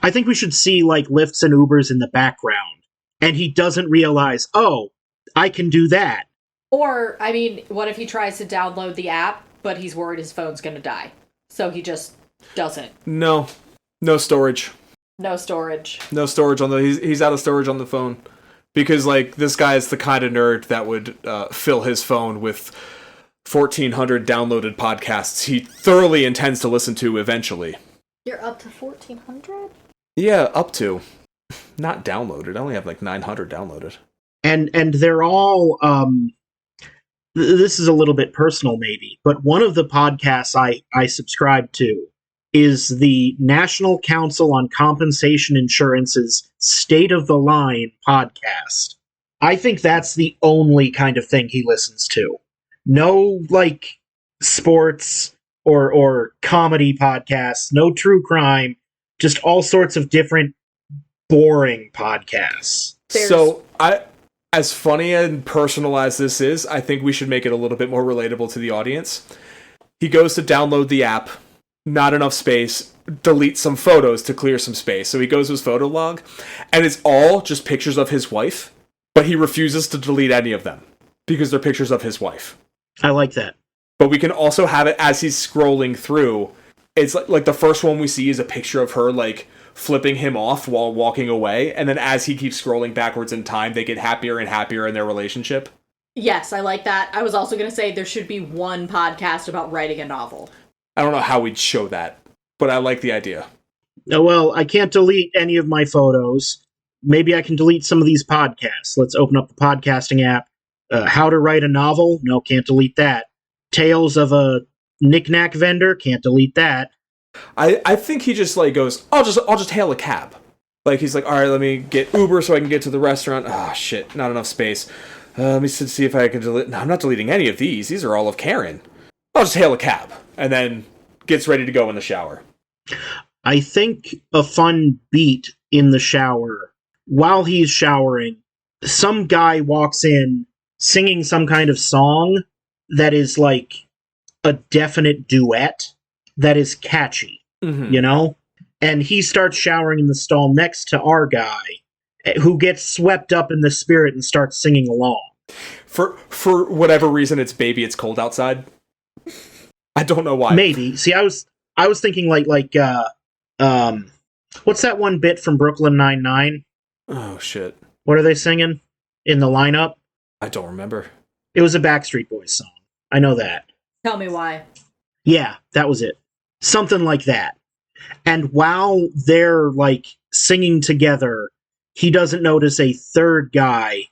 I think we should see like Lyfts and Ubers in the background, and he doesn't realize, oh, I can do that. Or, I mean, what if he tries to download the app, but he's worried his phone's gonna die? So he just doesn't. No storage. No storage. No storage on the... He's out of storage on the phone. Because, like, this guy is the kind of nerd that would fill his phone with 1,400 downloaded podcasts he thoroughly intends to listen to eventually. You're up to 1,400? Yeah, up to. Not downloaded. I only have, like, 900 downloaded. And they're all... this is a little bit personal, maybe, but one of the podcasts I subscribe to is the National Council on Compensation Insurance's State of the Line podcast. I think that's the only kind of thing he listens to. No, like, sports or comedy podcasts, no true crime, just all sorts of different boring podcasts. So, as funny and personal as this is, I think we should make it a little bit more relatable to the audience. He goes to download the app, not enough space, delete some photos to clear some space. So he goes to his photo log, and it's all just pictures of his wife, but he refuses to delete any of them because they're pictures of his wife. I like that. But we can also have it as he's scrolling through. It's like the first one we see is a picture of her, like, flipping him off while walking away, and then as he keeps scrolling backwards in time, they get happier and happier in their relationship. Yes, I like that. I was also going to say there should be one podcast about writing a novel. I don't know how we'd show that, but I like the idea. Well, I can't delete any of my photos. Maybe I can delete some of these podcasts. Let's open up the podcasting app. How to write a novel? No, can't delete that. Tales of a knick-knack vendor? Can't delete that. I think he just like goes, I'll just hail a cab. Like, he's like, all right, let me get Uber so I can get to the restaurant. Oh shit, not enough space. Let me see if I can delete. No, I'm not deleting any of these. These are all of Karen. I'll just hail a cab, and then gets ready to go in the shower. I think a fun beat in the shower, while he's showering, some guy walks in singing some kind of song that is like a definite duet that is catchy, you know? And he starts showering in the stall next to our guy, who gets swept up in the spirit and starts singing along. For whatever reason, it's Baby It's Cold Outside. I don't know why. Maybe. See, I was thinking like what's that one bit from Brooklyn Nine-Nine? Oh, shit. What are they singing in the lineup? I don't remember. It was a Backstreet Boys song. I know that. Tell me why. Yeah, that was it. Something like that. And while they're, like, singing together, he doesn't notice a third guy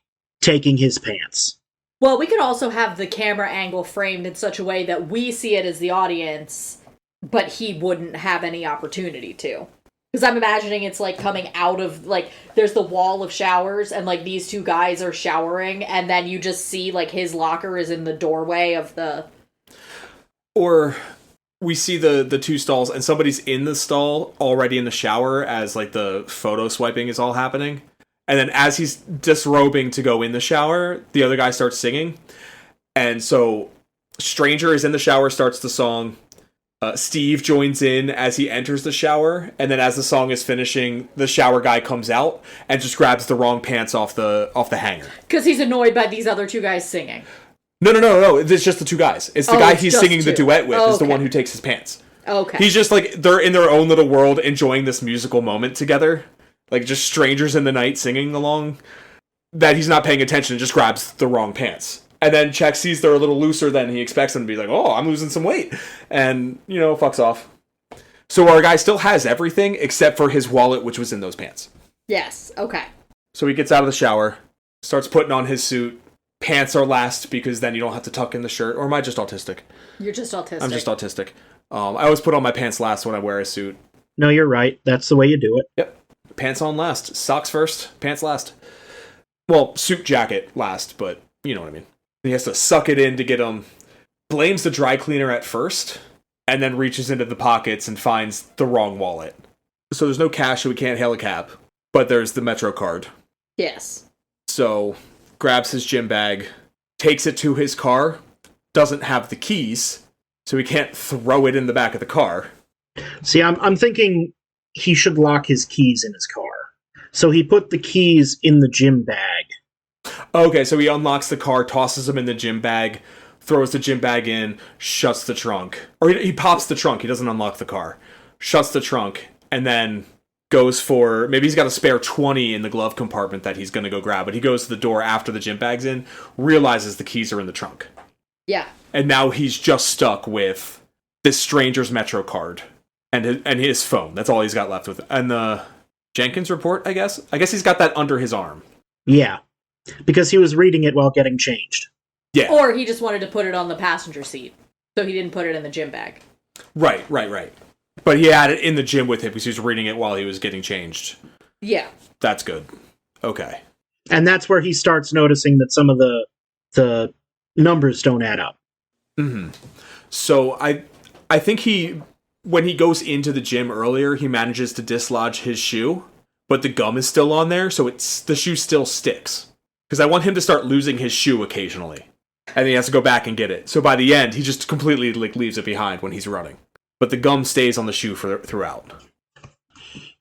taking his pants. Well, we could also have the camera angle framed in such a way that we see it as the audience, but he wouldn't have any opportunity to. Because I'm imagining it's, like, coming out of, like, there's the wall of showers, and, like, these two guys are showering, and then you just see, like, his locker is in the doorway of the... Or we see the two stalls, and somebody's in the stall already in the shower as, like, the photo swiping is all happening. And then as he's disrobing to go in the shower, the other guy starts singing. And so Stranger is in the shower, starts the song. Steve joins in as he enters the shower, and then as the song is finishing, the shower guy comes out and just grabs the wrong pants off the hanger. Because he's annoyed by these other two guys singing. No. It's just the two guys. It's the guy he's singing the duet with is the one who takes his pants. Okay. He's just like, they're in their own little world enjoying this musical moment together. Like, just strangers in the night singing along. That he's not paying attention and just grabs the wrong pants. And then Czech sees they're a little looser than he expects them to be, like, oh, I'm losing some weight. And, fucks off. So our guy still has everything except for his wallet, which was in those pants. Yes, okay. So he gets out of the shower, starts putting on his suit. Pants are last because then you don't have to tuck in the shirt. Or am I just autistic? You're just autistic. I'm just autistic. I always put on my pants last when I wear a suit. No, you're right. That's the way you do it. Yep. Pants on last. Socks first, pants last. Well, suit jacket last, but you know what I mean. He has to suck it in to get them. Blames the dry cleaner at first, and then reaches into the pockets and finds the wrong wallet. So there's no cash, so we can't hail a cab. But there's the Metro card. Yes. So, grabs his gym bag, takes it to his car, doesn't have the keys, so he can't throw it in the back of the car. See, I'm thinking he should lock his keys in his car. So he put the keys in the gym bag. Okay, so he unlocks the car, tosses them in the gym bag, throws the gym bag in, shuts the trunk. Or he pops the trunk, he doesn't unlock the car. Shuts the trunk, and then goes for... Maybe he's got a spare 20 in the glove compartment that he's going to go grab, but he goes to the door after the gym bag's in, realizes the keys are in the trunk. Yeah. And now he's just stuck with this stranger's Metro card and his phone. That's all he's got left with. And the Jenkins report, I guess? I guess he's got that under his arm. Yeah. Because he was reading it while getting changed. Yeah. Or he just wanted to put it on the passenger seat, so he didn't put it in the gym bag. Right. But he had it in the gym with him because he was reading it while he was getting changed. Yeah. That's good. Okay. And that's where he starts noticing that some of the numbers don't add up. Mm-hmm. So I think when he goes into the gym earlier, he manages to dislodge his shoe, but the gum is still on there, so the shoe still sticks. Because I want him to start losing his shoe occasionally. And he has to go back and get it. So by the end, he just completely leaves it behind when he's running. But the gum stays on the shoe throughout.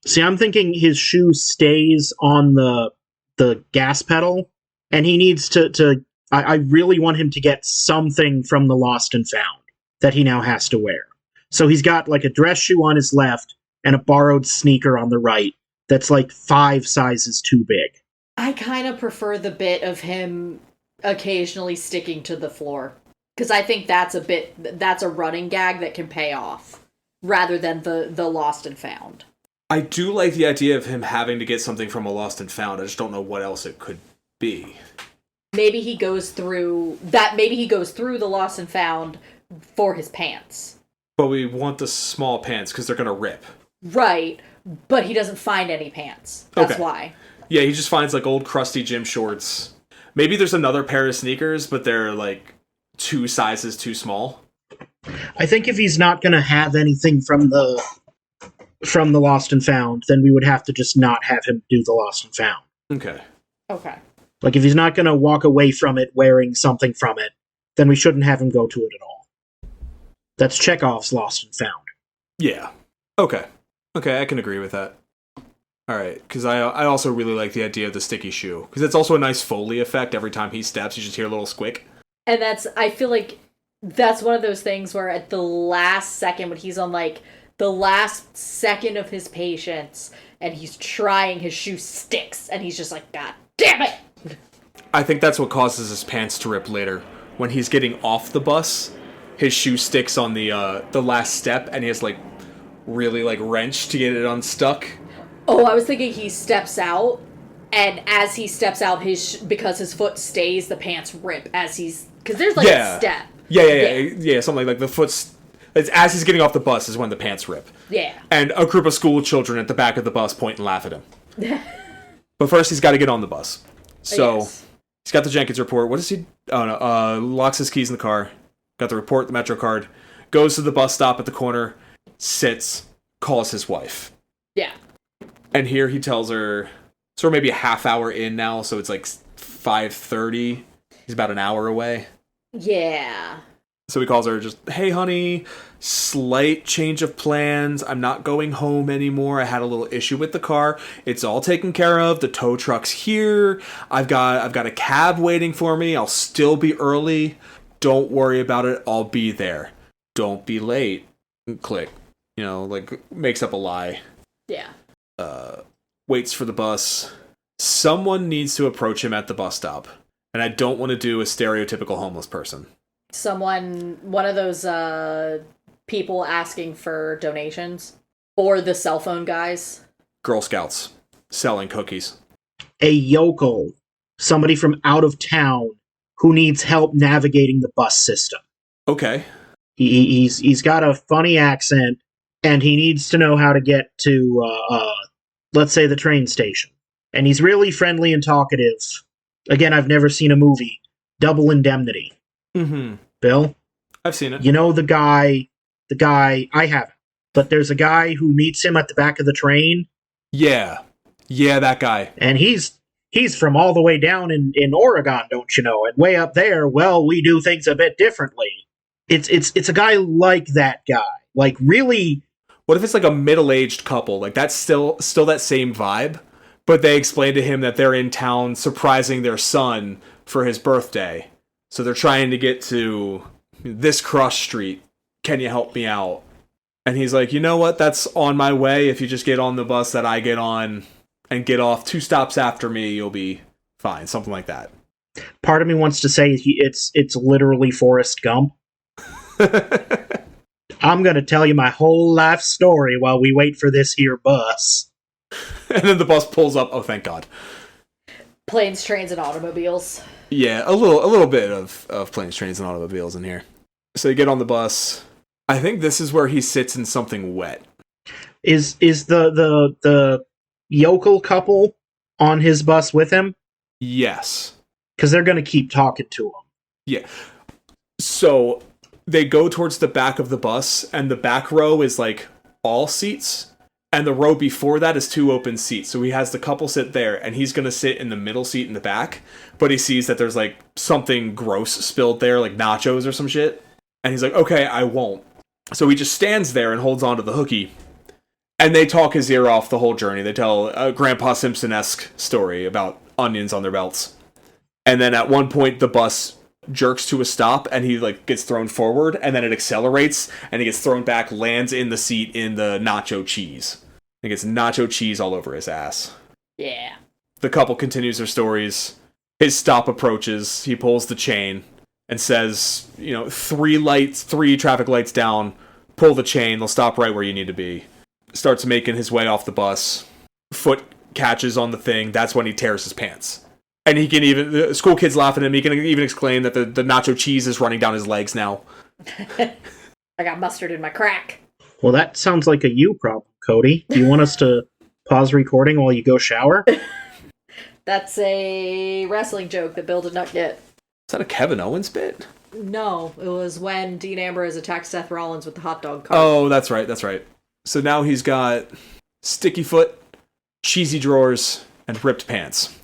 See, I'm thinking his shoe stays on the gas pedal, and he needs to I really want him to get something from the lost and found that he now has to wear. So he's got like a dress shoe on his left and a borrowed sneaker on the right that's like 5 sizes too big. I kind of prefer the bit of him occasionally sticking to the floor. Because I think that's a running gag that can pay off, rather than the lost and found. I do like the idea of him having to get something from a lost and found. I just don't know what else it could be. Maybe he goes through the lost and found for his pants. But we want the small pants because they're going to rip. Right, but he doesn't find any pants. That's why. Yeah, he just finds like old crusty gym shorts. Maybe there's another pair of sneakers, but they're like 2 sizes too small. I think if he's not going to have anything from the lost and found, then we would have to just not have him do the lost and found. Okay. Like if he's not going to walk away from it wearing something from it, then we shouldn't have him go to it at all. That's Chekhov's lost and found. Yeah. Okay, I can agree with that. All right, because I also really like the idea of the sticky shoe, because it's also a nice Foley effect. Every time he steps, you just hear a little squick. And I feel like that's one of those things where at the last second, when he's on like the last second of his patience and he's trying, his shoe sticks and he's just like, God damn it! I think that's what causes his pants to rip later. When he's getting off the bus, his shoe sticks on the last step and he has like really like wrench to get it unstuck. Oh, I was thinking he steps out, and as he steps out, because his foot stays, the pants rip because there's like a step. Yeah. Something like the foot's... It's as he's getting off the bus is when the pants rip. Yeah. And a group of school children at the back of the bus point and laugh at him. But first, he's got to get on the bus. So, yes. He's got the Jenkins report. What does he... Oh, no. Locks his keys in the car. Got the report, the Metro card. Goes to the bus stop at the corner. Sits. Calls his wife. Yeah. And here he tells her... So we're maybe a half hour in now, so it's like 5:30. He's about an hour away. Yeah. So he calls her just, hey, honey, slight change of plans. I'm not going home anymore. I had a little issue with the car. It's all taken care of. The tow truck's here. I've got a cab waiting for me. I'll still be early. Don't worry about it. I'll be there. Don't be late. Click. You know, like, makes up a lie. Yeah. Waits for the bus. Someone needs to approach him at the bus stop. And I don't want to do a stereotypical homeless person. One of those people asking for donations, or the cell phone guys. Girl Scouts selling cookies. A yokel, somebody from out of town who needs help navigating the bus system. Okay. He's got a funny accent, and he needs to know how to get to let's say the train station, and he's really friendly and talkative. Again, I've never seen a movie. Double Indemnity. Mm-hmm. Bill? I've seen it. You know the guy, I haven't, but there's a guy who meets him at the back of the train. Yeah. Yeah, that guy. And he's from all the way down in Oregon, don't you know? And way up there, well, we do things a bit differently. It's a guy like that guy. Like, really... What if it's like a middle-aged couple? Like, that's still that same vibe, but they explain to him that they're in town surprising their son for his birthday. So they're trying to get to this cross street. Can you help me out? And he's like, you know what? That's on my way. If you just get on the bus that I get on and get off 2 stops after me, you'll be fine. Something like that. Part of me wants to say it's literally Forrest Gump. I'm going to tell you my whole life story while we wait for this here bus. And then the bus pulls up. Oh, thank God. Planes, trains, and automobiles. Yeah, a little bit of planes, trains, and automobiles in here. So you get on the bus. I think this is where he sits in something wet. Is the yokel couple on his bus with him? Yes. Because they're going to keep talking to him. Yeah. So they go towards the back of the bus, and the back row is like all seats, and the row before that is 2 open seats. So he has the couple sit there, and he's going to sit in the middle seat in the back, but he sees that there's like something gross spilled there, like nachos or some shit. And he's like, okay, I won't. So he just stands there and holds onto the hooky. And they talk his ear off the whole journey. They tell a Grandpa Simpson-esque story about onions on their belts. And then at one point, the bus jerks to a stop, and he like gets thrown forward, and then it accelerates, and he gets thrown back, lands in the seat in the nacho cheese. He gets nacho cheese all over his ass. Yeah. The couple continues their stories. His stop approaches. He pulls the chain and says, 3 traffic lights down, pull the chain, they'll stop right where you need to be. Starts making his way off the bus. Foot catches on the thing. That's when he tears his pants. And he can even, the school kids laugh at him, he can even exclaim that the nacho cheese is running down his legs now. I got mustard in my crack. Well, that sounds like a you problem, Cody. Do you want us to pause recording while you go shower? That's a wrestling joke that Bill did not get. Is that a Kevin Owens bit? No, it was when Dean Ambrose attacked Seth Rollins with the hot dog cart. Oh, that's right. So now he's got sticky foot, cheesy drawers, and ripped pants.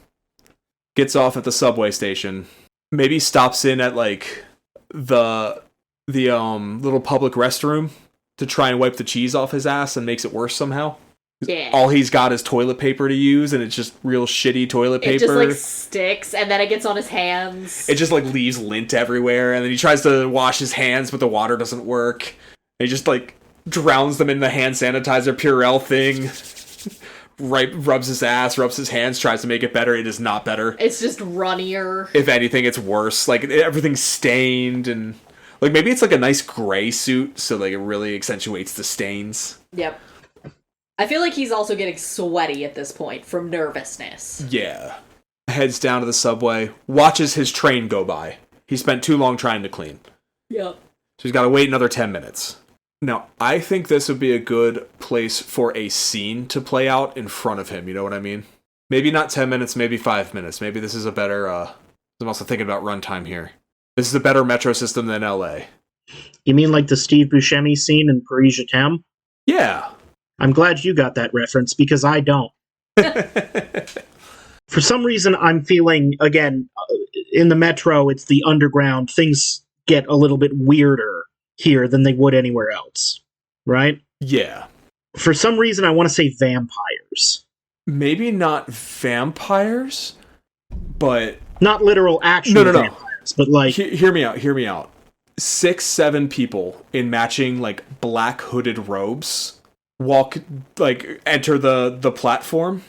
Gets off at the subway station. Maybe stops in at like the little public restroom to try and wipe the cheese off his ass and makes it worse somehow. Yeah. All he's got is toilet paper to use, and it's just real shitty toilet paper. It just like sticks, and then it gets on his hands. It just like leaves lint everywhere, and then he tries to wash his hands, but the water doesn't work. And he just like drowns them in the hand sanitizer Purell thing. Rubs his ass, rubs his hands, tries to make it better. It is not better. It's just runnier. If anything, it's worse. Like everything's stained, and like maybe it's like a nice gray suit, so like it really accentuates the stains. Yep. I feel like he's also getting sweaty at this point from nervousness. Yeah. Heads down to the subway, watches his train go by. He spent too long trying to clean. Yep. So he's got to wait another 10 minutes. Now, I think this would be a good place for a scene to play out in front of him, you know what I mean? Maybe not 10 minutes, maybe 5 minutes. Maybe this is a better, I'm also thinking about runtime here. This is a better metro system than LA. You mean like the Steve Buscemi scene in Paris Je T'aime? Yeah. I'm glad you got that reference, because I don't. For some reason, I'm feeling, again, in the metro, it's the underground, things get a little bit weirder here than they would anywhere else, right? Yeah. For some reason, I want to say vampires. Maybe not vampires, but... Not literal actual vampires, but like... Hear me out. 6, 7 people in matching, like, black hooded robes enter the platform,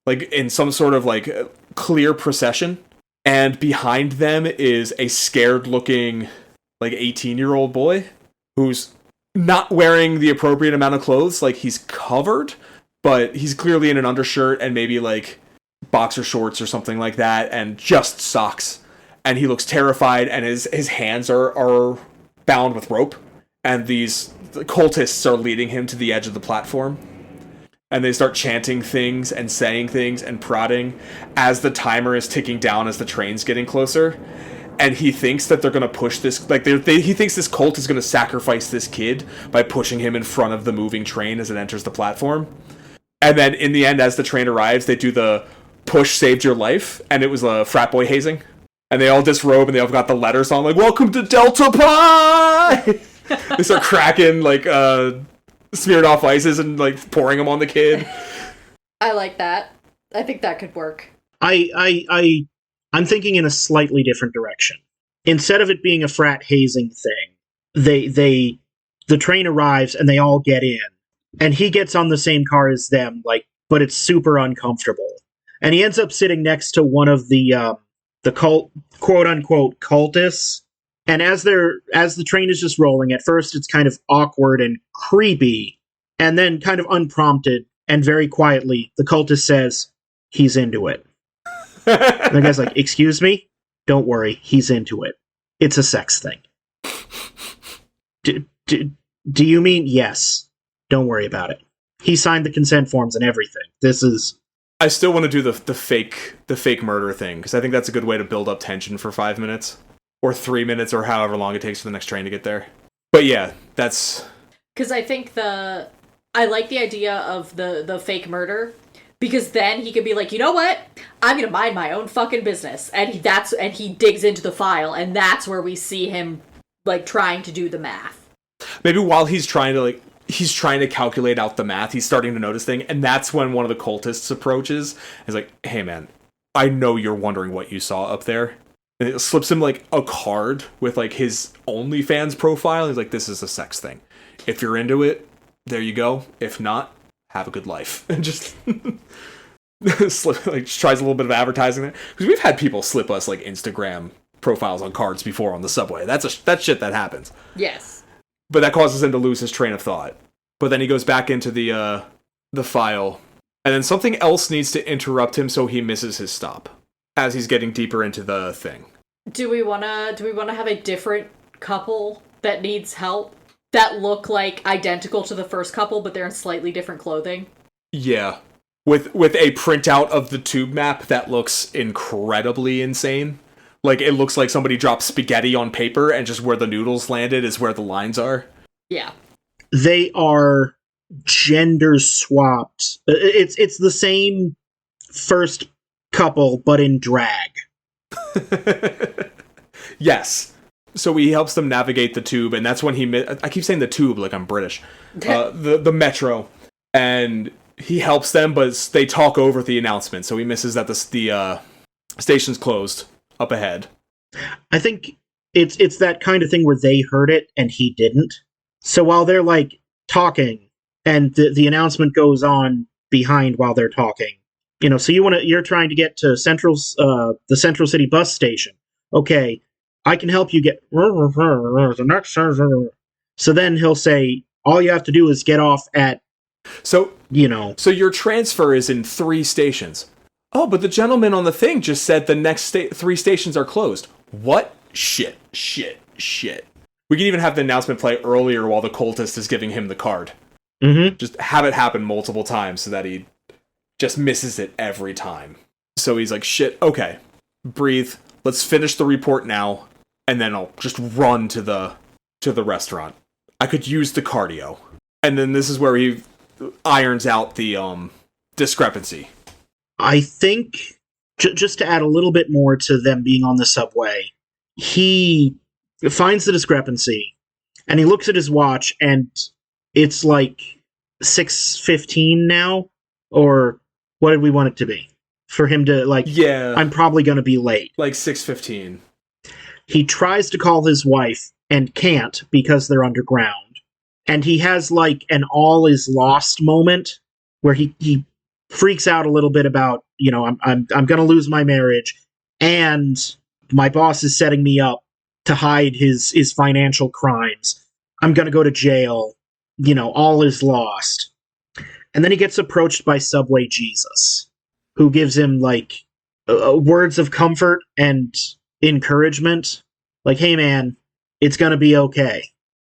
like, in some sort of, like, clear procession, and behind them is a scared-looking, like, 18-year-old boy who's not wearing the appropriate amount of clothes. Like, he's covered, but he's clearly in an undershirt and maybe, like, boxer shorts or something like that, and just socks. And he looks terrified, and his hands are bound with rope, and the cultists are leading him to the edge of the platform. and they start chanting things and saying things and prodding as the timer is ticking down as the train's getting closer. And he thinks that they're going to push this, like, he thinks this cult is going to sacrifice this kid by pushing him in front of the moving train as it enters the platform. And then in the end, as the train arrives, they do the push saved your life, and it was a frat boy hazing. And they all disrobe, and they all got the letters on, like, welcome to Delta Pi! They start cracking, like, smeared off ices and, like, pouring them on the kid. I like that. I think that could work. I'm thinking in a slightly different direction. Instead of it being a frat hazing thing, the train arrives and they all get in, and he gets on the same car as them, like, but it's super uncomfortable. And he ends up sitting next to one of the cult, quote unquote, cultists. And as the train is just rolling, at first it's kind of awkward and creepy, and then kind of unprompted and very quietly, the cultist says, he's into it. And the guy's like, excuse me? Don't worry, he's into it. It's a sex thing. Do you mean yes? Don't worry about it. He signed the consent forms and everything. This is... I still want to do the fake murder thing, because I think that's a good way to build up tension for 5 minutes. Or 3 minutes, or however long it takes for the next train to get there. But yeah, that's... Because I think I like the idea of the fake murder, because then he could be like, you know what? I'm gonna mind my own fucking business, and he digs into the file, and that's where we see him like trying to do the math. Maybe while he's trying to calculate out the math, he's starting to notice things, and that's when one of the cultists approaches. He's like, "Hey man, I know you're wondering what you saw up there." And it slips him like a card with like his OnlyFans profile. He's like, "This is a sex thing. If you're into it, there you go. If not, have a good life." And just just tries a little bit of advertising there, because we've had people slip us like Instagram profiles on cards before on the subway. That's shit that happens. Yes. But that causes him to lose his train of thought. But then he goes back into the file, and then something else needs to interrupt him, so he misses his stop as he's getting deeper into the thing. Do we wanna have a different couple that needs help that look like identical to the first couple, but they're in slightly different clothing? Yeah. With a printout of the tube map that looks incredibly insane. Like, it looks like somebody dropped spaghetti on paper, and just where the noodles landed is where the lines are. Yeah. They are gender swapped. It's the same first couple, but in drag. Yes. So he helps them navigate the tube, and that's when I keep saying the tube like I'm British. The metro. And he helps them, but they talk over the announcement, so he misses that the station's closed up ahead. I think it's that kind of thing where they heard it and he didn't. So while they're like talking, and the announcement goes on behind while they're talking, so you're trying to get to the Central City bus station. Okay, I can help you get the next. So then he'll say, all you have to do is get off at. So your transfer is in 3 stations. Oh, but the gentleman on the thing just said the next 3 stations are closed. What? Shit. We can even have the announcement play earlier while the cultist is giving him the card. Mm-hmm. Just have it happen multiple times so that he just misses it every time. So he's like, shit, okay. Breathe. Let's finish the report now, and then I'll just run to the restaurant. I could use the cardio. And then this is where he irons out the discrepancy. I think, just to add a little bit more to them being on the subway, he finds the discrepancy, and he looks at his watch, and it's like 6:15 now, or what did we want it to be? For him to, yeah, I'm probably going to be late. Like 6:15. He tries to call his wife, and can't, because they're underground. And he has, an all is lost moment, where he freaks out a little bit about, I'm going to lose my marriage, and my boss is setting me up to hide his financial crimes. I'm going to go to jail. All is lost. And then he gets approached by Subway Jesus, who gives him, words of comfort and encouragement. Like, hey man, it's going to be okay.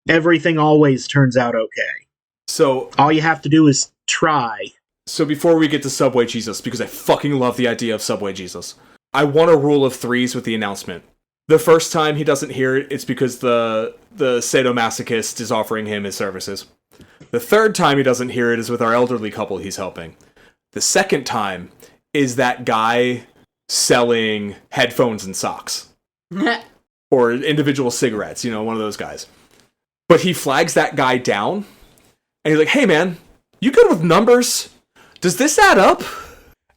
Everything always turns out okay. So all you have to do is try. So before we get to Subway Jesus, because I fucking love the idea of Subway Jesus, I want a rule of threes with the announcement. The first time he doesn't hear it, it's because the sadomasochist is offering him his services. The third time he doesn't hear it is with our elderly couple he's helping. The second time is that guy selling headphones and socks. Or individual cigarettes, one of those guys. But he flags that guy down, and he's like, hey man, you good with numbers? Does this add up?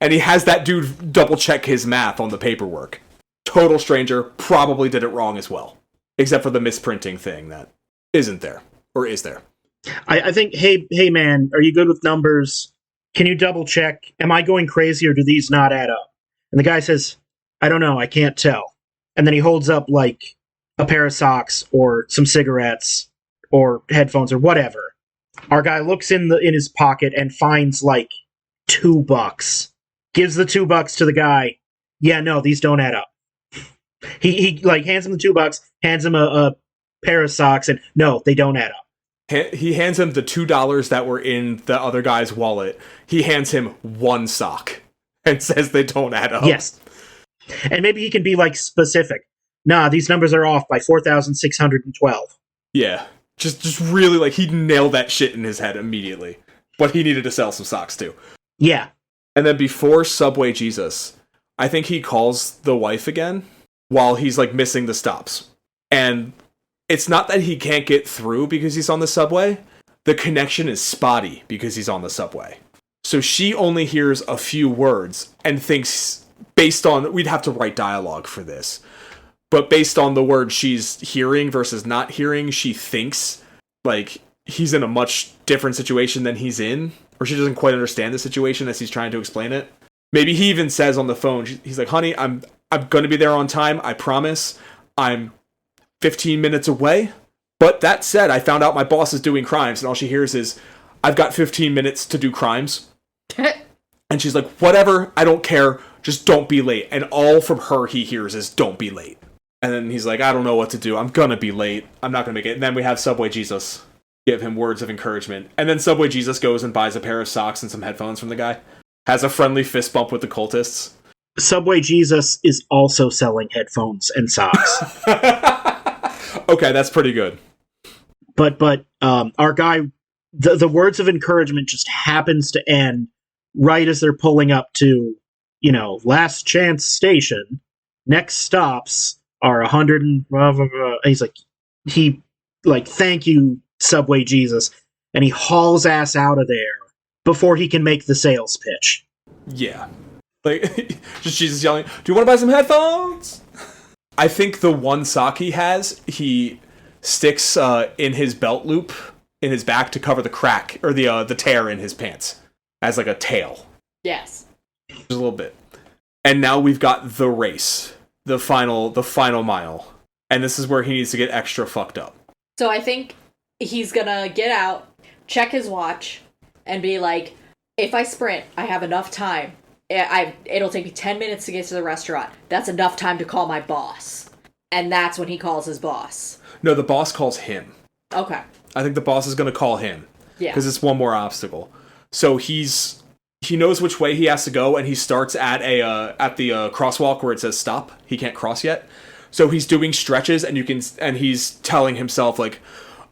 And he has that dude double check his math on the paperwork. Total stranger, probably did it wrong as well. Except for the misprinting thing that isn't there. Or is there? I think, hey man, are you good with numbers? Can you double check? Am I going crazy or do these not add up? And the guy says, I don't know, I can't tell. And then he holds up like a pair of socks or some cigarettes or headphones or whatever. Our guy looks in his pocket and finds like $2. Gives the $2 to the guy. Yeah, no, these don't add up. He like hands him the $2, hands him a pair of socks, and no, they don't add up. He hands him the $2 that were in the other guy's wallet. He hands him one sock and says they don't add up. Yes. And maybe he can be like specific. Nah, these numbers are off by 4,612. Yeah. Just really like he nailed that shit in his head immediately. But he needed to sell some socks too. Yeah. And then before Subway Jesus, I think he calls the wife again while he's like missing the stops. And it's not that he can't get through because he's on the subway. The connection is spotty because he's on the subway. So she only hears a few words and thinks, based on, we'd have to write dialogue for this, but based on the words she's hearing versus not hearing, she thinks like he's in a much different situation than he's in, or she doesn't quite understand the situation as he's trying to explain it. Maybe he even says on the phone, he's like, honey, I'm going to be there on time. I promise. I'm 15 minutes away. But that said, I found out my boss is doing crimes, and all she hears is, I've got 15 minutes to do crimes. And she's like, whatever, I don't care, just don't be late. And all from her he hears is, don't be late. And then he's like, I don't know what to do, I'm gonna be late, I'm not gonna make it. And then we have Subway Jesus give him words of encouragement. And then Subway Jesus goes and buys a pair of socks and some headphones from the guy. Has a friendly fist bump with the cultists. Subway Jesus is also selling headphones and socks. Okay, that's pretty good. But our guy, the words of encouragement just happens to end right as they're pulling up to, last chance station. Next stops are 100 and blah, blah, blah. He's like, thank you, Subway Jesus. And he hauls ass out of there before he can make the sales pitch. Yeah. Like, just Jesus yelling, do you want to buy some headphones? I think the one sock he has, he sticks in his belt loop in his back to cover the crack, or the tear in his pants, as like a tail. Yes. Just a little bit. And now we've got the race. The final mile. And this is where he needs to get extra fucked up. So I think he's gonna get out, check his watch, and be like, if I sprint, I have enough time. It'll take me 10 minutes to get to the restaurant. That's enough time to call my boss. And that's when he calls his boss. No, the boss calls him. Okay. I think the boss is going to call him. Yeah. Because it's one more obstacle. So he knows which way he has to go, and he starts at the crosswalk where it says stop. He can't cross yet. So he's doing stretches, and he's telling himself, like,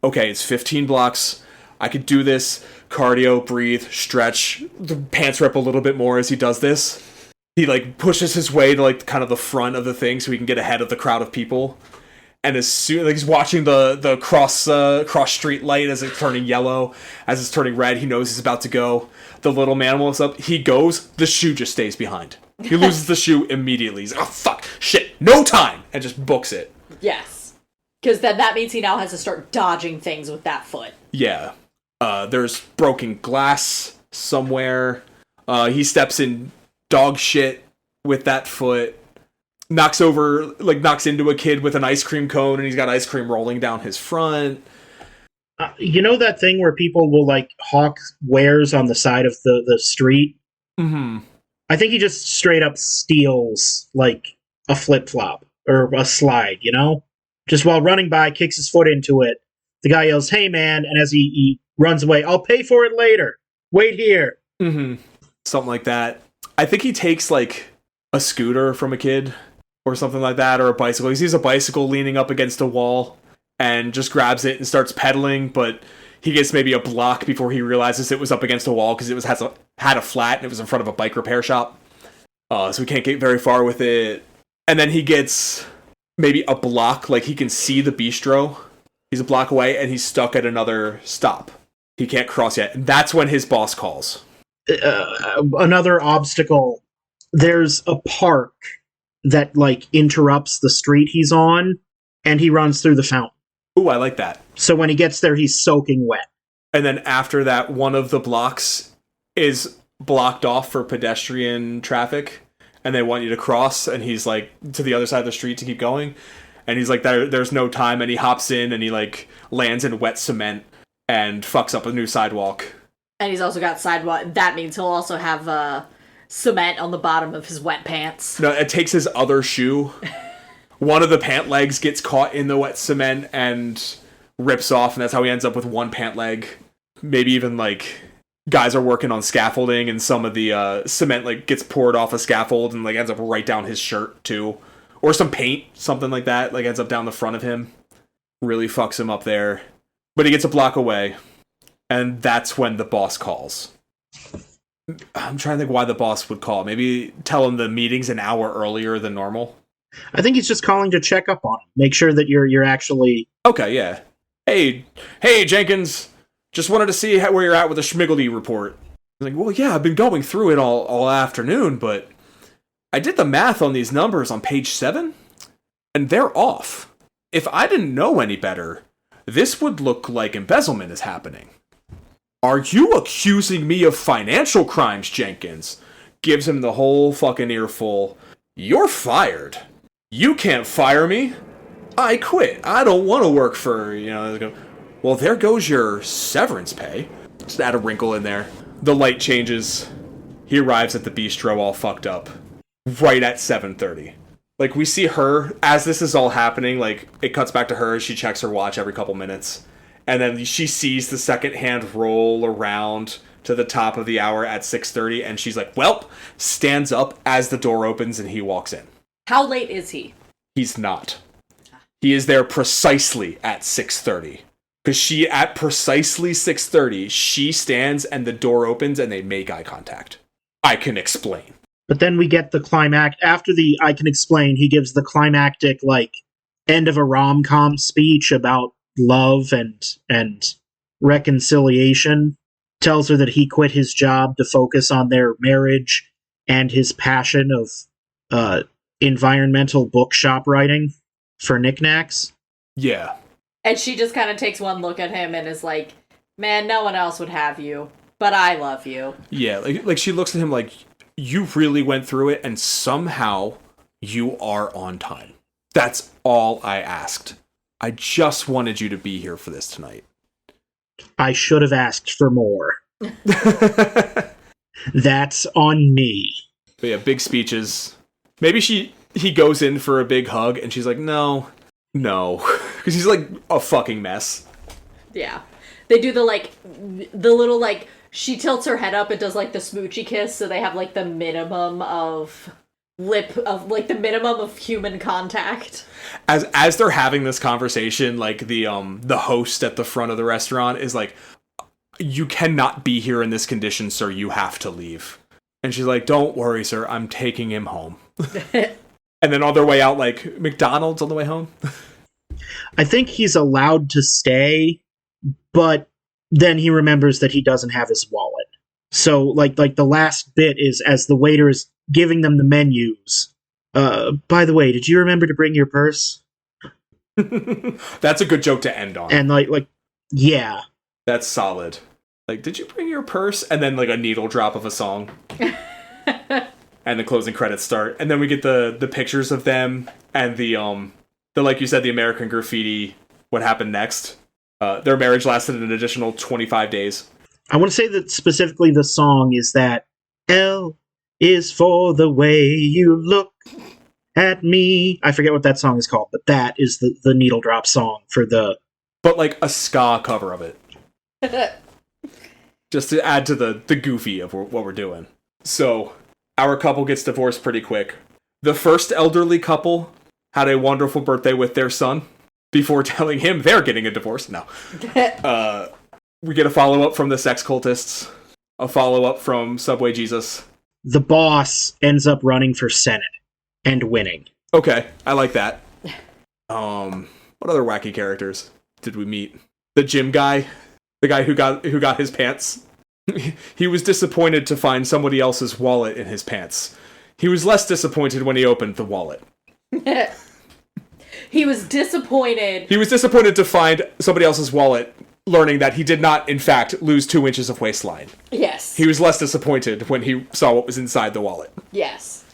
okay, it's 15 blocks. I could do this. Cardio, breathe, stretch, the pants rip a little bit more as he does this. He like pushes his way to like kind of the front of the thing so he can get ahead of the crowd of people. And as soon like he's watching the cross street light as it's turning yellow, as it's turning red, he knows he's about to go. The little man walks up, he goes, the shoe just stays behind. He loses the shoe immediately. He's like, oh fuck, shit, no time, and just books it. Yes. Because then that means he now has to start dodging things with that foot. Yeah. There's broken glass somewhere. He steps in dog shit with that foot. Knocks into a kid with an ice cream cone, and he's got ice cream rolling down his front. You know that thing where people will like hawk wares on the side of the street? Mm-hmm. I think he just straight up steals like a flip-flop or a slide, Just while running by, kicks his foot into it. The guy yells, hey man, and as he runs away, I'll pay for it later. Wait here. Mm-hmm. Something like that. I think he takes like a scooter from a kid or something like that, or a bicycle. He sees a bicycle leaning up against a wall and just grabs it and starts pedaling, but he gets maybe a block before he realizes it was up against a wall because had a flat and it was in front of a bike repair shop. So he can't get very far with it. And then he gets maybe a block, like he can see the bistro. He's a block away and he's stuck at another stop. He can't cross yet. And that's when his boss calls. Another obstacle. There's a park that like interrupts the street he's on, and he runs through the fountain. Ooh, I like that. So when he gets there, he's soaking wet. And then after that, one of the blocks is blocked off for pedestrian traffic, and they want you to cross, and he's like to the other side of the street to keep going. And he's like, there's no time, and he hops in, and he like lands in wet cement and fucks up a new sidewalk. And he's also got sidewalk. That means he'll also have cement on the bottom of his wet pants. No, it takes his other shoe. One of the pant legs gets caught in the wet cement and rips off, and that's how he ends up with one pant leg. Maybe even like guys are working on scaffolding, and some of the cement like gets poured off a scaffold and like ends up right down his shirt too, or some paint, something like that, like ends up down the front of him. Really fucks him up there, but he gets a block away, and that's when the boss calls. I'm trying to think why the boss would call. Maybe tell him the meeting's an hour earlier than normal. I think he's just calling to check up on him, make sure that you're actually okay. Yeah. Hey, Jenkins. Just wanted to see where you're at with the Schmiggledy report. I'm like, well, yeah, I've been going through it all afternoon, but I did the math on these numbers on page 7, and they're off. If I didn't know any better, this would look like embezzlement is happening. Are you accusing me of financial crimes, Jenkins? Gives him the whole fucking earful. You're fired. You can't fire me. I quit. I don't want to work for, well, there goes your severance pay. Just add a wrinkle in there. The light changes. He arrives at the bistro all fucked up. Right at 7:30. Like, we see her, as this is all happening, like, it cuts back to her as she checks her watch every couple minutes. And then she sees the second hand roll around to the top of the hour at 6:30, and she's like, welp, stands up as the door opens and he walks in. How late is he? He's not. He is there precisely at 6:30. Because she, at precisely 6:30, she stands and the door opens and they make eye contact. I can explain. But then we get the climax. After the I can explain, he gives the climactic, like, end of a rom-com speech about love and reconciliation. Tells her that he quit his job to focus on their marriage and his passion of environmental bookshop writing for knickknacks. Yeah. And she just kind of takes one look at him and is like, man, no one else would have you, but I love you. Yeah, like she looks at him like, you really went through it, and somehow you are on time. That's all I asked. I just wanted you to be here for this tonight. I should have asked for more. That's on me. But yeah, big speeches. Maybe he goes in for a big hug, and she's like, no. Because he's like a fucking mess. Yeah. They do the little, like, she tilts her head up and does, like, the smoochy kiss, so they have, like, the minimum of the minimum of human contact. As they're having this conversation, like, the host at the front of the restaurant is like, you cannot be here in this condition, sir. You have to leave. And she's like, don't worry, sir. I'm taking him home. And then on their way out, like, McDonald's on the way home. I think he's allowed to stay, but then he remembers that he doesn't have his wallet. So, like the last bit is as the waiter is giving them the menus. By the way, did you remember to bring your purse? That's a good joke to end on. And like, yeah. That's solid. Like, did you bring your purse? And then, like, a needle drop of a song. And the closing credits start. And then we get the pictures of them and the like you said, the American Graffiti, what happened next. Their marriage lasted an additional 25 days. I want to say that specifically the song is that L is for the way you look at me. I forget what that song is called, but that is the needle drop song for the... But like a ska cover of it. just to add to the goofy of what we're doing. So, our couple gets divorced pretty quick. The first elderly couple had a wonderful birthday with their son before telling him they're getting a divorce. No. We get a follow-up from the sex cultists, a follow-up from Subway Jesus. The boss ends up running for Senate and winning. Okay, I like that. What other wacky characters did we meet? The gym guy, the guy who got his pants. He was disappointed to find somebody else's wallet in his pants. He was less disappointed when he opened the wallet. He was disappointed. He was disappointed to find somebody else's wallet, learning that he did not, in fact, lose 2 inches of waistline. Yes. He was less disappointed when he saw what was inside the wallet. Yes.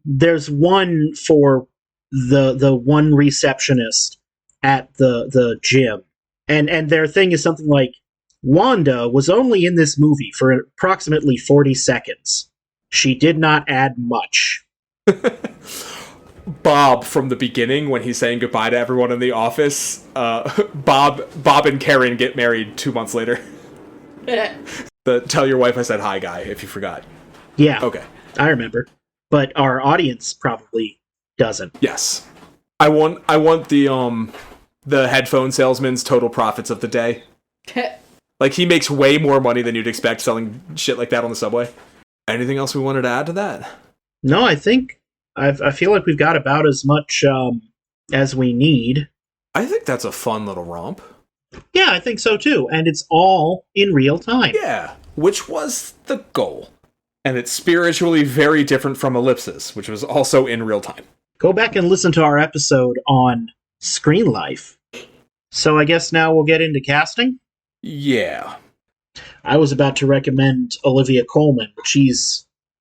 There's one for the one receptionist at the gym, and their thing is something like, Wanda was only in this movie for approximately 40 seconds. She did not add much. Bob, from the beginning, when he's saying goodbye to everyone in the office, Bob and Karen get married 2 months later. The tell your wife I said hi guy, if you forgot. Yeah. Okay. I remember. But our audience probably doesn't. Yes. I want the headphone salesman's total profits of the day. Like, he makes way more money than you'd expect selling shit like that on the subway. Anything else we wanted to add to that? No, I think I feel like we've got about as much as we need. I think that's a fun little romp. Yeah, I think so too. And it's all in real time. Yeah, which was the goal. And it's spiritually very different from Ellipsis, which was also in real time. Go back and listen to our episode on Screen Life. So I guess now we'll get into casting? Yeah. I was about to recommend Olivia Colman, but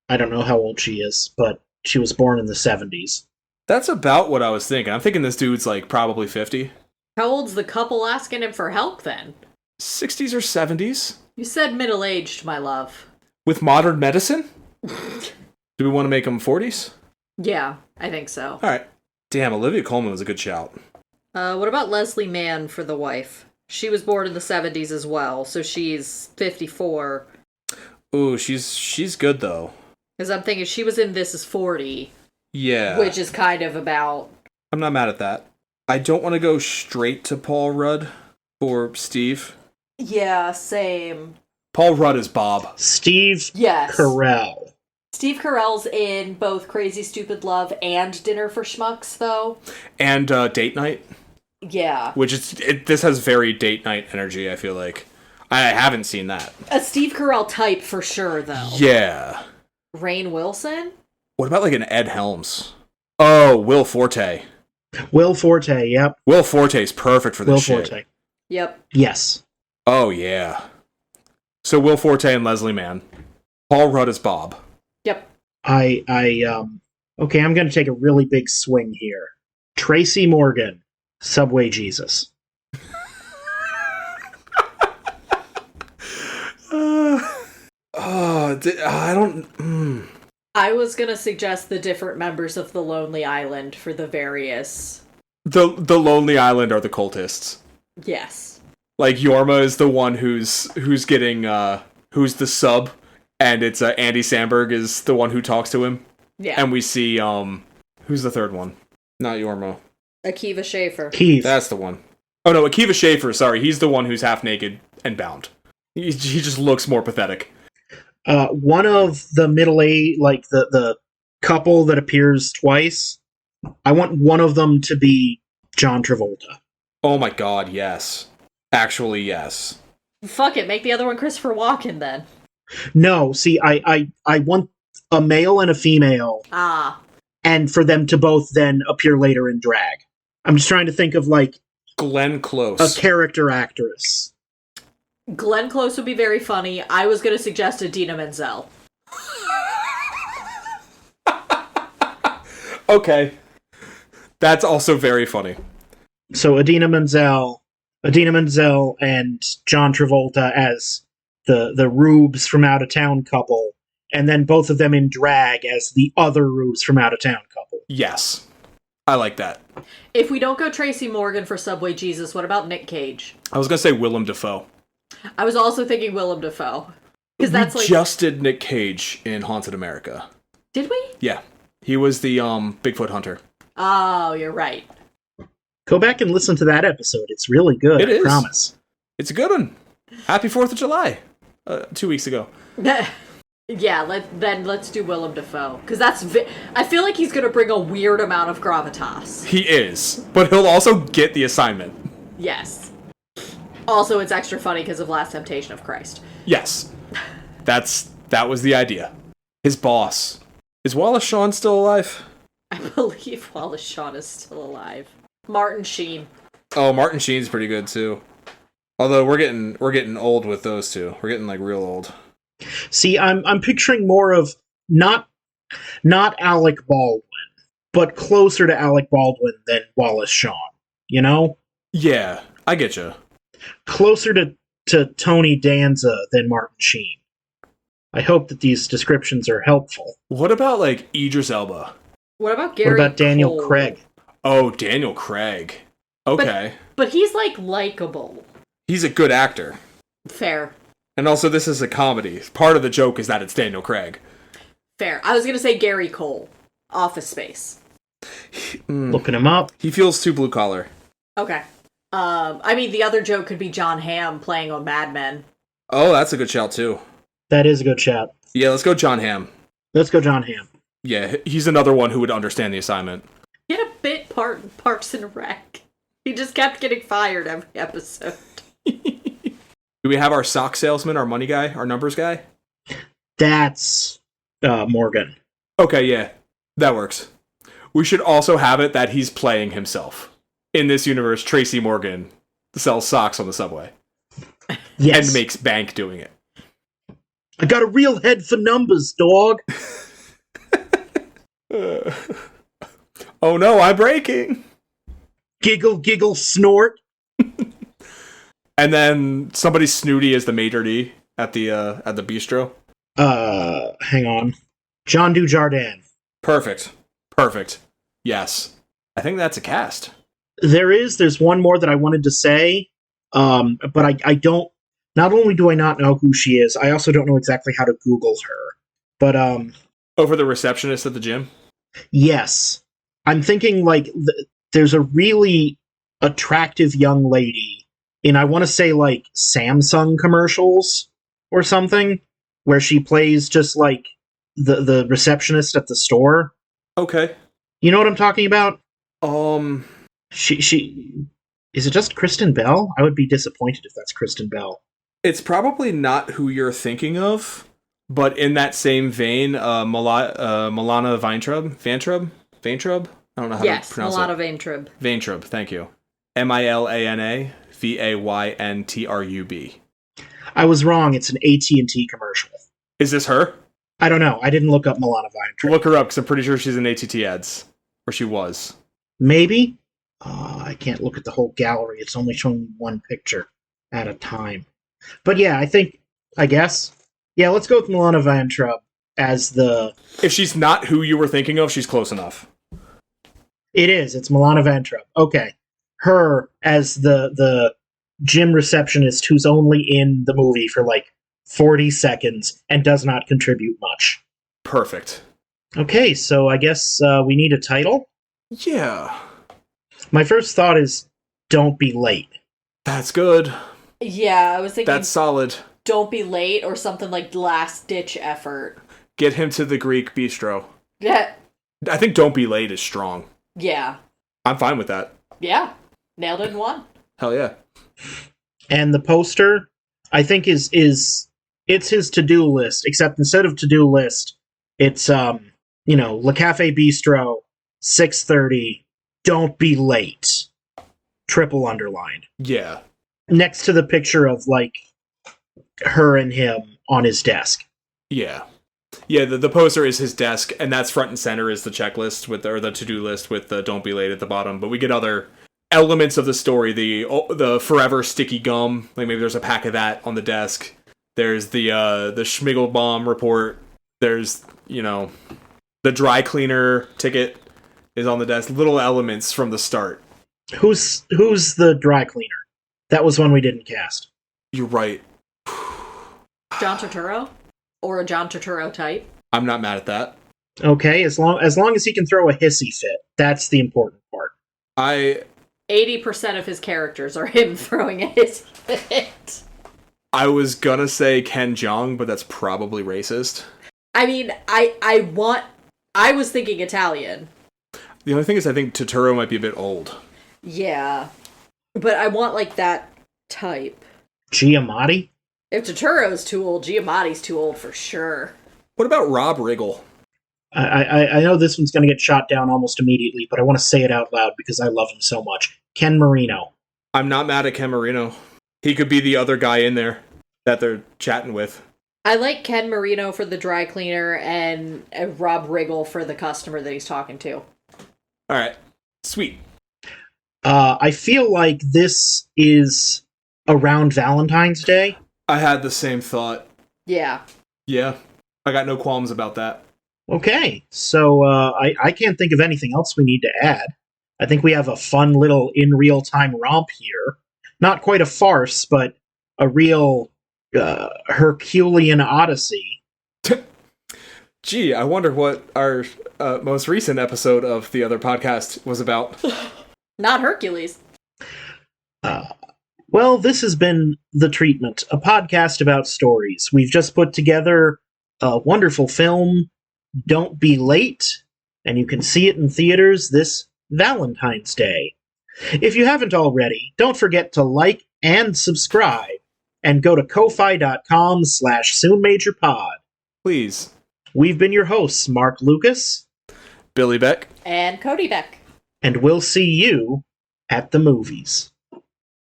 I don't know how old she is, but she was born in the 70s. That's about what I was thinking. I'm thinking this dude's like probably 50. How old's the couple asking him for help then? 60s or 70s? You said middle-aged, my love. With modern medicine? Do we want to make them 40s? Yeah, I think so. Alright. Damn, Olivia Colman was a good shout. What about Leslie Mann for the wife? She was born in the 70s as well, so she's 54. Ooh, she's good though. Because I'm thinking she was in This Is 40. Yeah. Which is kind of about... I'm not mad at that. I don't want to go straight to Paul Rudd for Steve. Yeah, same. Paul Rudd is Bob. Steve Yes. Carell. Steve Carell's in both Crazy Stupid Love and Dinner for Schmucks, though. And Date Night. Yeah. Which this has very date night energy, I feel like. I haven't seen that. A Steve Carell type for sure, though. Yeah. Rainn Wilson? What about like an Ed Helms? Oh, Will Forte. Will Forte, yep. Will Forte's perfect for this Will shit. Forte. Yep. Yes. Oh, yeah. So Will Forte and Leslie Mann. Paul Rudd is Bob. Yep. Okay, I'm going to take a really big swing here. Tracy Morgan, Subway Jesus. I don't... I was gonna suggest the different members of the Lonely Island for the various... The Lonely Island are the cultists. Yes. Like, Yorma is the one who's getting, who's the sub, and it's, Andy Samberg is the one who talks to him. Yeah. And we see, who's the third one? Not Yorma. Akiva Schaffer. Keith. That's the one. Oh no, Akiva Schaffer, sorry, he's the one who's half naked and bound. He just looks more pathetic. One of the middle-aged, like the couple that appears twice, I want one of them to be John Travolta. Oh my god, yes. Actually, yes. Fuck it, make the other one Christopher Walken then. No, see, I want a male and a female, and for them to both then appear later in drag. I'm just trying to think of, like, Glenn Close. a character actress. Glenn Close would be very funny. I was gonna suggest Idina Menzel. Okay. That's also very funny. So Idina Menzel and John Travolta as the Rubes from Out of Town couple, and then both of them in drag as the other Rubes from Out of Town couple. Yes. I like that. If we don't go Tracy Morgan for Subway Jesus, what about Nick Cage? I was gonna say Willem Dafoe. I was also thinking Willem Dafoe. Because We that's like... just did Nick Cage in Haunted America. Did we? Yeah. He was the Bigfoot hunter. Oh, you're right. Go back and listen to that episode. It's really good. It I is. promise. It's a good one. Happy 4th of July. 2 weeks ago. Yeah, let's do Willem Dafoe. Because I feel like he's going to bring a weird amount of gravitas. He is. But he'll also get the assignment. Yes. Also, it's extra funny because of Last Temptation of Christ. Yes. That was the idea. His boss. Is Wallace Shawn still alive? I believe Wallace Shawn is still alive. Martin Sheen. Oh, Martin Sheen's pretty good too. Although we're getting old with those two. We're getting like real old. See, I'm picturing more of not Alec Baldwin, but closer to Alec Baldwin than Wallace Shawn. You know? Yeah, I get you. Closer to Tony Danza than Martin Sheen. I hope that these descriptions are helpful. What about like Idris Elba? What about Gary What about Daniel Cole? Craig? Oh, Daniel Craig. Okay. But he's like likable. He's a good actor. Fair. And also this is a comedy. Part of the joke is that it's Daniel Craig. Fair. I was going to say Gary Cole. Office Space. Looking him up. He feels too blue collar. Okay. I mean, the other joke could be John Hamm playing on Mad Men. Oh, that's a good shout too. That is a good shout. Yeah, let's go John Hamm. Let's go John Hamm. Yeah, he's another one who would understand the assignment. He had a bit part in Parks and Rec. He just kept getting fired every episode. Do we have our sock salesman, our money guy, our numbers guy? That's Morgan. Okay, yeah, that works. We should also have it that he's playing himself. In this universe, Tracy Morgan sells socks on the subway. Yes. And makes bank doing it. I got a real head for numbers, dog. Oh no, I'm breaking! Giggle, giggle, snort. And then somebody snooty is the maitre d' at the bistro. Hang on. John Dujardin. Perfect. Yes. I think that's a cast. There's one more that I wanted to say, but I don't, not only do I not know who she is, I also don't know exactly how to Google her. But, Over the receptionist at the gym? yes. I'm thinking, like, there's a really attractive young lady in, I want to say, like, Samsung commercials or something, where she plays just, like, the receptionist at the store. Okay. You know what I'm talking about? She Is it just Kristen Bell? I would be disappointed if that's Kristen Bell. It's probably not who you're thinking of, but in that same vein, Milana Vaintrub? I don't know how to pronounce Milana it. Vaintrub. Vaintrub, thank you. Milana Vayntrub. I was wrong. It's an AT&T commercial. Is this her? I don't know. I didn't look up Milana Vaintrub. Look her up, because I'm pretty sure she's in ATT ads. Or she was. Maybe? I can't look at the whole gallery. It's only showing me one picture at a time. But yeah, I guess. Yeah, let's go with Milana Vaintrub as the... If she's not who you were thinking of, she's close enough. It is. It's Milana Vaintrub. Okay. Her as the gym receptionist who's only in the movie for like 40 seconds and does not contribute much. Perfect. Okay, so I guess we need a title? Yeah. My first thought is Don't Be Late. That's good. Yeah, I was thinking That's solid. Don't Be Late or something like Last Ditch Effort. Get him to the Greek bistro. Yeah. I think Don't Be Late is strong. Yeah. I'm fine with that. Yeah. Nailed it in one. Hell yeah. And the poster, I think it's his to-do list, except instead of to-do list, it's Le Cafe Bistro, 6:30, don't be late. Triple underlined. Yeah. Next to the picture of like her and him on his desk. Yeah. Yeah, the poster is his desk, and that's front and center is the checklist or the to-do list with the don't be late at the bottom. But we get other elements of the story, the forever sticky gum, like maybe there's a pack of that on the desk. There's the Schmiggelbaum report. There's, the dry cleaner ticket is on the desk. Little elements from the start. Who's the dry cleaner? That was one we didn't cast. You're right. John Turturro? Or a John Turturro type? I'm not mad at that. Okay, as long as he can throw a hissy fit, that's the important part. 80% of his characters are him throwing a hissy fit. I was gonna say Ken Jeong, but that's probably racist. I mean, I was thinking Italian. The only thing is I think Turturro might be a bit old. Yeah. But I want, like, that type. Giamatti? If Turturro's too old, Giamatti's too old for sure. What about Rob Riggle? I know this one's going to get shot down almost immediately, but I want to say it out loud because I love him so much. Ken Marino. I'm not mad at Ken Marino. He could be the other guy in there that they're chatting with. I like Ken Marino for the dry cleaner and Rob Riggle for the customer that he's talking to. Alright. Sweet. I feel like this is around Valentine's Day. I had the same thought. Yeah. Yeah. I got no qualms about that. Okay, so I can't think of anything else we need to add. I think we have a fun little in real-time romp here. Not quite a farce, but a real Herculean odyssey. Gee, I wonder what our most recent episode of the other podcast was about. Not Hercules. Well, this has been The Treatment, a podcast about stories. We've just put together a wonderful film, Don't Be Late, and you can see it in theaters this Valentine's Day. If you haven't already, don't forget to like and subscribe, and go to ko-fi.com/soonmajorpod. Please. We've been your hosts, Mark Lucas, Billy Beck, And Cody Beck. and we'll see you at the movies.